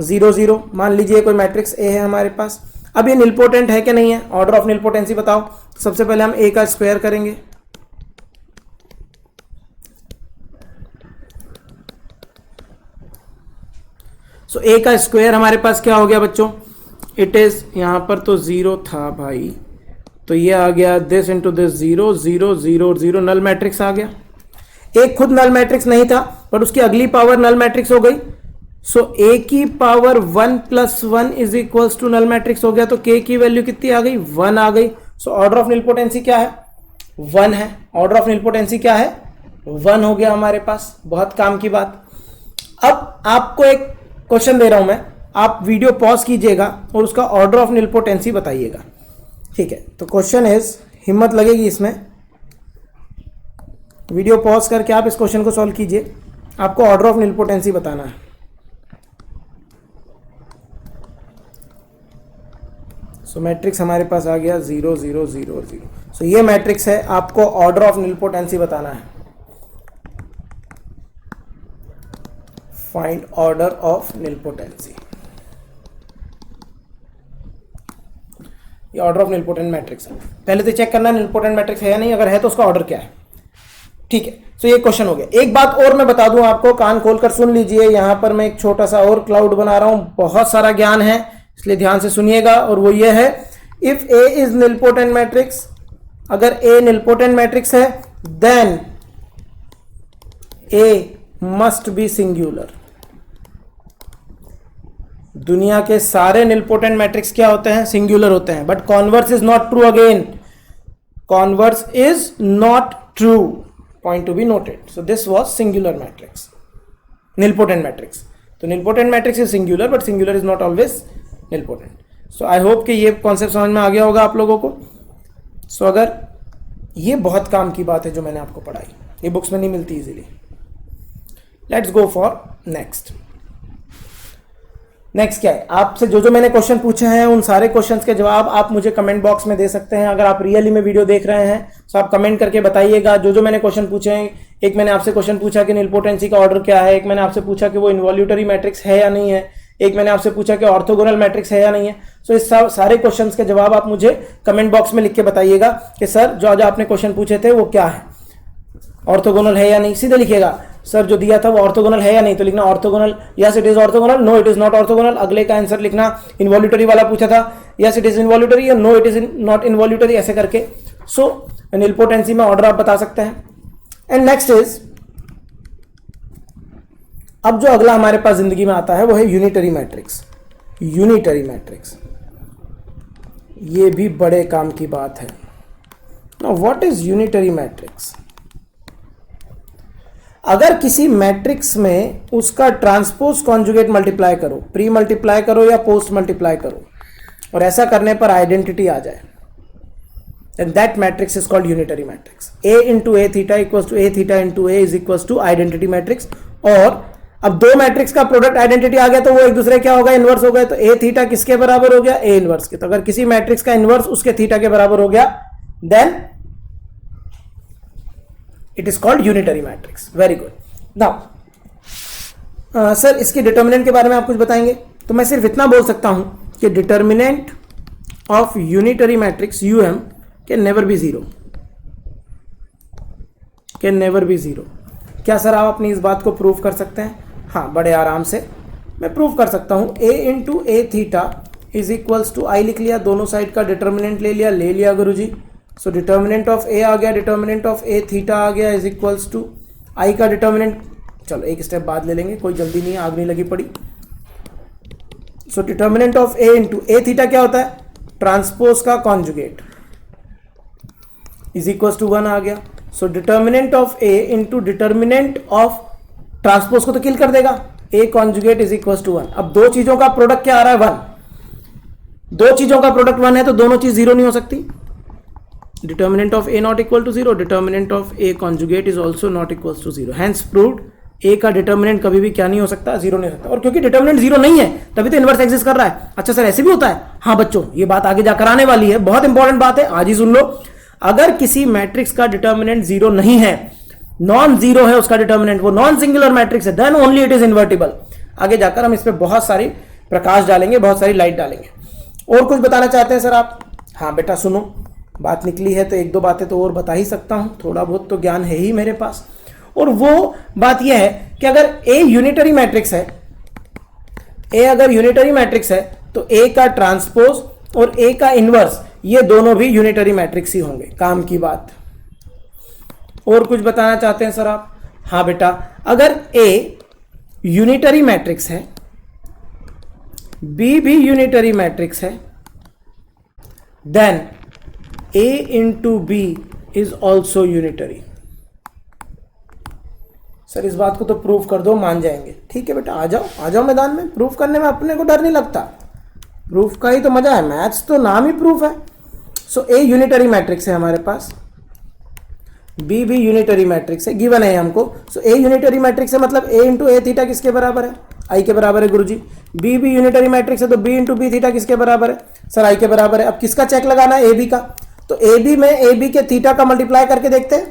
0 0। मान लीजिए कोई मैट्रिक्स ए है हमारे पास। अब ये निलपोटेंट है कि नहीं है? ऑर्डर ऑफ निलपोटेंसी बताओ। सबसे पहले हम ए का स्क्वायर करेंगे। सो ए का स्क्वायर हमारे पास क्या हो गया बच्चों? इट इज, यहां पर तो 0 था भाई, तो ये आ गया this into this 0 0 0 0, null matrix आ गया। एक खुद नल मैट्रिक्स नहीं था पर उसकी अगली पावर नल मैट्रिक्स हो गई। सो a की power 1 plus 1 is equals to null matrix हो गया। तो k की वैल्यू कितनी आ गई? 1 आ गई। सो ऑर्डर ऑफ निलपोटेंसी क्या है? 1 है। ऑर्डर ऑफ निलपोटेंसी क्या है? 1 हो गया हमारे पास। बहुत काम की बात। अब आपको एक क्वेश्चन दे रहा हूं मैं, आप वीडियो पॉज कीजिएगा और उसका ऑर्डर ऑफ निलपोटेंसी बताइएगा, ठीक है? तो क्वेश्चन इज, हिम्मत लगेगी इसमें, वीडियो पॉज करके आप इस क्वेश्चन को सॉल्व कीजिए। आपको ऑर्डर ऑफ निलपोटेंसी बताना है। सो मैट्रिक्स हमारे पास आ गया 0 0 0 0। सो ये मैट्रिक्स है, आपको ऑर्डर ऑफ निलपोटेंसी बताना है। Find order of nilpotency. ये ऑर्डर ऑफ निलपोटेंट मैट्रिक्स है। पहले तो चेक करना निलपोटेंट मैट्रिक्स है या नहीं, अगर है तो उसका ऑर्डर क्या है, ठीक है? सो ये क्वेश्चन हो गया। एक बात और मैं बता दूं आपको, कान खोलकर सुन लीजिए। यहां पर मैं एक छोटा सा और क्लाउड बना रहा हूं, बहुत सारा ज्ञान है इसलिए ध्यान से सुनिएगा। और वो ये है, if A is nilpotent matrix, अगर ए निलपोटेंट मैट्रिक्स है then A must be singular. दुनिया के सारे निलपोटेंट मैट्रिक्स क्या होते हैं? सिंगुलर होते हैं। But converse is not true again, converse is not true, point to be noted. So this was singular matrix, nilpotent matrix. तो nilpotent matrix is singular but singular is not always nilpotent. So I hope कि ये concept समझ में आ गया होगा आप लोगों को। सो अगर ये बहुत काम की बात है जो मैंने आपको पढ़ाई, ये बुक्स में नहीं मिलती easily. Let's go for next. Next क्या है? आपसे जो मैंने क्वेश्चन पूछे हैं उन सारे क्वेश्चंस के जवाब आप मुझे कमेंट बॉक्स में दे सकते हैं। अगर आप रियली में वीडियो देख रहे हैं तो आप कमेंट करके बताइएगा जो मैंने क्वेश्चन पूछे हैं। एक मैंने आपसे क्वेश्चन पूछा कि निलपोटेंसी का ऑर्डर क्या है, एक मैंने आपसे पूछा कि वो इन्वॉल्यूटरी मैट्रिक्स है या नहीं है, एक मैंने आपसे पूछा कि ऑर्थोगोनल मैट्रिक्स है या नहीं है। सो इस सारे क्वेश्चंस के जवाब आप मुझे कमेंट बॉक्स में लिख के बताइएगा कि सर जो आपने क्वेश्चन पूछे थे वो क्या है, ऑर्थोगोनल है या नहीं। सीधे लिखिएगा, सर जो दिया था वो ऑर्थोगोनल है या नहीं, तो लिखना orthogonal, yes it is orthogonal, no it is not orthogonal. अगले का आंसर लिखना, इन्वॉल्यूटरी वाला पूछा था, यस इट इज इन्वॉल्यूटरी या नो इट इज नॉट इन्वॉल्यूटरी, ऐसे करके। सो निलपोटेंसी में ऑर्डर आप बता सकते हैं। एंड नेक्स्ट इज, अब जो अगला हमारे पास जिंदगी में आता है वो है यूनिटरी मैट्रिक्स। यूनिटरी मैट्रिक्स ये भी बड़े काम की बात है। Now what is unitary matrix? अगर किसी मैट्रिक्स में उसका ट्रांसपोज कॉन्जुगेट मल्टीप्लाई करो, प्री मल्टीप्लाई करो या पोस्ट मल्टीप्लाई करो, और ऐसा करने पर आइडेंटिटी आ जाए, then that matrix is called unitary matrix. A into A theta equals to A theta into A is equals to identity matrix. और अब दो मैट्रिक्स का प्रोडक्ट आइडेंटिटी आ गया तो वो एक दूसरे क्या होगा, इनवर्स हो गया, तो A थीटा किसके बराबर हो गया, A इनवर्स के। तो अगर किसी मैट्रिक्स का इनवर्स उसके थीटा के बराबर हो गया then it is called unitary matrix. Very good. Now sir इसकी डिटर्मिनेंट के बारे में आप कुछ बताएंगे? तो मैं सिर्फ इतना बोल सकता हूं कि determinant of unitary matrix UM can never be zero, can never be zero. क्या सर आप अपनी इस बात को प्रूव कर सकते हैं? हाँ, बड़े आराम से मैं प्रूव कर सकता हूं। a into A theta is equals to I लिख लिया, दोनों साइड का डिटर्मिनेंट ले लिया गुरुजी। सो डिटर्मिनेंट ऑफ a आ गया, डिटर्मिनेंट ऑफ ए थीटा आ गया इज इक्वल्स टू आई का डिटर्मिनेंट, चलो एक स्टेप बाद ले लेंगे, कोई जल्दी नहीं है, आग नहीं लगी पड़ी। So determinant of a into A theta क्या होता है, ट्रांसपोज का कॉन्जुगेट इज इक्वल्स टू 1 आ गया। So determinant of a into determinant of transpose को तो किल कर देगा, a conjugate is equals to 1। अब दो चीजों का प्रोडक्ट क्या आ रहा है, 1। दो चीजों का प्रोडक्ट 1 है तो दोनों चीज जीरो नहीं हो सकती। Determinant of a not equal to 0, determinant of a conjugate is also not equals to 0। Hence proved a का डिटर्मिनेंट कभी भी क्या नहीं हो सकता, जीरो नहीं हो सकता। और क्योंकि डिटर्मिनेंट जीरो नहीं है तभी तो इनवर्स एग्जिस्ट कर रहा है। अच्छा सर ऐसे भी होता है? हाँ बच्चों, ये बात आगे जाकर आने वाली है, बहुत इंपॉर्टेंट बात है, आज ही सुन लो। अगर किसी मैट्रिक्स का डिटर्मिनेंट जीरो नहीं है, नॉन जीरो है उसका डिटर्मिनेंट, वो नॉन सिंगुलर मैट्रिक्स है, then only it is invertible. आगे जाकर हम इस पर बहुत सारी प्रकाश डालेंगे, बहुत सारी लाइट डालेंगे। और कुछ बताना चाहते हैं सर आप? हाँ बेटा सुनो, बात निकली है तो एक दो बातें तो और बता ही सकता हूं, थोड़ा बहुत तो ज्ञान है ही मेरे पास। और वो बात यह है कि अगर A यूनिटरी मैट्रिक्स है, A अगर यूनिटरी मैट्रिक्स है तो A का ट्रांसपोज और A का इनवर्स ये दोनों भी यूनिटरी मैट्रिक्स ही होंगे, काम की बात। और कुछ बताना चाहते हैं सर आप? हाँ बेटा, अगर A यूनिटरी मैट्रिक्स है, B भी यूनिटरी मैट्रिक्स है, then A into B is also unitary. Sir इस बात को तो प्रूफ कर दो, मान जाएंगे। ठीक है बेटा, आ जाओ मैदान में, प्रूफ करने में अपने को डर नहीं लगता, प्रूफ का ही तो मजा है, मैथ्स तो नाम ही प्रूफ है। सो A यूनिटरी मैट्रिक्स है हमारे पास, B भी यूनिटरी मैट्रिक्स है, गिवन है हमको। सो A यूनिटरी मैट्रिक्स है मतलब A इंटू ए थीटा किसके बराबर है, I के बराबर है गुरुजी। B भी यूनिटरी मैट्रिक्स है तो B इंटू बी थीटा किसके बराबर है, सर I के बराबर है। अब किसका चेक लगाना है, AB का। तो AB में AB के थीटा का मल्टीप्लाई करके देखते हैं,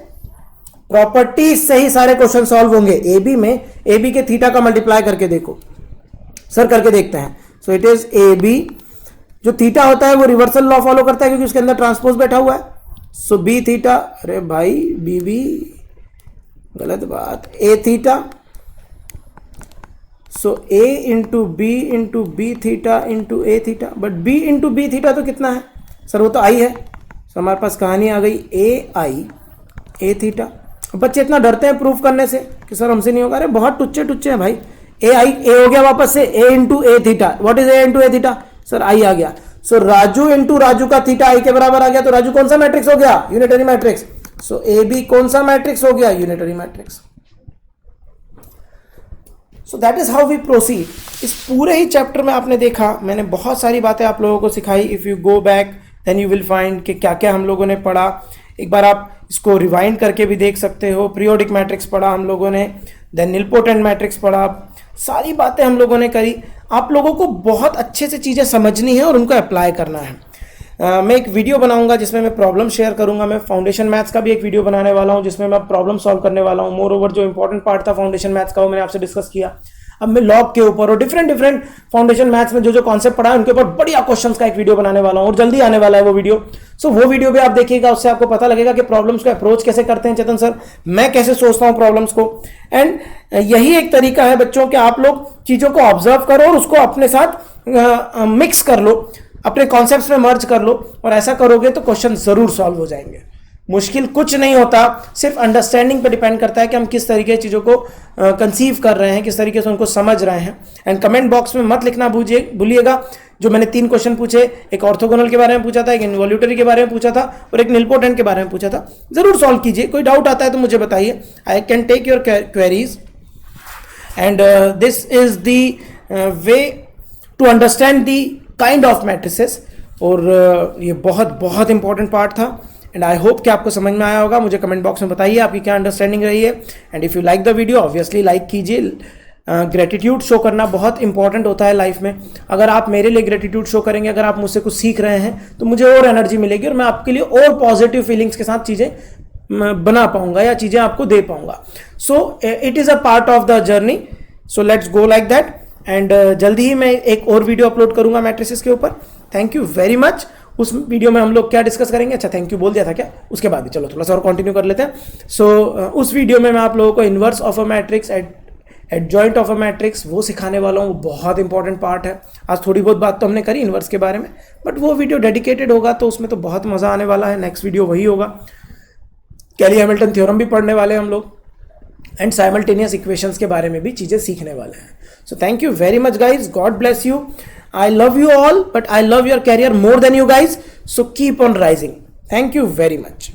प्रॉपर्टीज से ही सारे क्वेश्चन सॉल्व होंगे। AB में AB के थीटा का मल्टीप्लाई करके देखो, सर करके देखते हैं। सो इट इज AB, जो थीटा होता है वो रिवर्सल लॉ फॉलो करता है क्योंकि उसके अंदर ट्रांसपोज बैठा हुआ है। सो B थीटा, अरे भाई BB गलत बात, A theta. So A into B theta into A theta, but B into B theta तो कितना है सर, वो तो I है। सो हमारे पास कहानी आ गई AI A थीटा। बच्चे इतना डरते हैं प्रूफ करने से कि सर हमसे नहीं होगा, अरे बहुत टुच्चे हैं भाई। A हो गया वापस से A into A theta, what is A into A theta, sir I आ गया। सो राजू इंटू राजू का थीटा I के बराबर आ गया, तो राजू कौन सा मैट्रिक्स हो गया, यूनिटरी मैट्रिक्स। सो AB कौन सा मैट्रिक्स हो गया, unitary matrix. So that is how we proceed. इस पूरे ही चैप्टर में आपने देखा, मैंने बहुत सारी बातें आप लोगों को सिखाई। If you go back then you will find कि क्या क्या हम लोगों ने पढ़ा। एक बार आप इसको रिवाइंड करके भी देख सकते हो। पीरियोडिक मैट्रिक्स पढ़ा हम लोगों ने, देन निलपोटेंट मैट्रिक्स पढ़ा, सारी बातें हम लोगों ने करी। आप लोगों को बहुत अच्छे से चीज़ें समझनी है और उनको अप्लाई करना है। मैं एक वीडियो बनाऊंगा जिसमें मैं प्रॉब्लम शेयर करूंगा। मैं फाउंडेशन मैथ्स का भी एक वीडियो बनाने वाला हूं जिसमें मैं प्रॉब्लम सॉल्व करने वाला हूं। मोर ओवर जो इंपॉर्टेंट पार्ट था फाउंडेशन मैथ्स का वो मैंने आपसे डिस्कस किया। अब मैं लॉग के ऊपर और डिफरेंट फाउंडेशन मैथ्स में जो कॉन्सेप्ट पढ़ा है उनके ऊपर बढ़िया क्वेश्चंस का एक वीडियो बनाने वाला हूं और जल्दी आने वाला है वो वीडियो। सो वो वीडियो भी आप देखिएगा, उससे आपको पता लगेगा कि प्रॉब्लम्स को अप्रोच कैसे करते हैं चेतन सर, मैं कैसे सोचता हूं प्रॉब्लम्स को। एंड यही एक तरीका है बच्चों कि आप लोग चीजों को ऑब्जर्व करो और उसको अपने साथ मिक्स कर लो, अपने कॉन्सेप्ट्स में मर्ज कर लो, और ऐसा करोगे तो क्वेश्चन जरूर सॉल्व हो जाएंगे। मुश्किल कुछ नहीं होता, सिर्फ अंडरस्टैंडिंग पे डिपेंड करता है कि हम किस तरीके चीज़ों को कंसीव कर रहे हैं, किस तरीके से उनको समझ रहे हैं। एंड कमेंट बॉक्स में मत लिखना भूलिएगा। जो मैंने 3 क्वेश्चन पूछे, एक ऑर्थोगोनल के बारे में पूछा था, एक इन्वॉल्यूटरी के बारे में पूछा था और एक निलपोटेंट के बारे में पूछा था, ज़रूर सॉल्व कीजिए। कोई डाउट आता है तो मुझे बताइए, I can take your queries. And this is the way to understand the kind of matrices. और ये बहुत बहुत इंपॉर्टेंट पार्ट था एंड आई होप कि आपको समझ में आया होगा। मुझे कमेंट बॉक्स में बताइए आपकी क्या अंडरस्टैंडिंग रही है। And if you like the video obviously like कीजिए। ग्रेटिट्यूड शो करना बहुत इंपॉर्टेंट होता है लाइफ में। अगर आप मेरे लिए ग्रेटिट्यूड शो करेंगे, अगर आप मुझसे कुछ सीख रहे हैं, तो मुझे और एनर्जी मिलेगी और मैं आपके लिए और पॉजिटिव फीलिंग्स के साथ चीज़ें बना पाऊंगा या चीज़ें आपको दे पाऊंगा। So it is a part of the journey. So let's go like that. And जल्दी ही मैं एक और वीडियो अपलोड करूंगा मैट्रिसेस के ऊपर। Thank you very much. उस वीडियो में हम लोग क्या डिस्कस करेंगे, अच्छा थैंक यू बोल दिया था क्या, उसके बाद ही चलो थोड़ा सा और कंटिन्यू कर लेते हैं। सो उस वीडियो में मैं आप लोगों को inverse of a matrix, adjoint of a matrix वो सिखाने वाला हूँ। बहुत इंपॉर्टेंट पार्ट है। आज थोड़ी बहुत बात तो हमने करी इन्वर्स के बारे में, बट वो वीडियो डेडिकेटेड होगा तो उसमें तो बहुत मज़ा आने वाला है। नेक्स्ट वीडियो वही होगा। कैली हैमिल्टन थ्योरम भी पढ़ने वाले हैं हम लोग एंड साइमल्टेनियस इक्वेशंस के बारे में भी चीज़ें सीखने वाले हैं। So thank you very much guys, God bless you. I love you all, but I love your career more than you guys. So keep on rising. Thank you very much.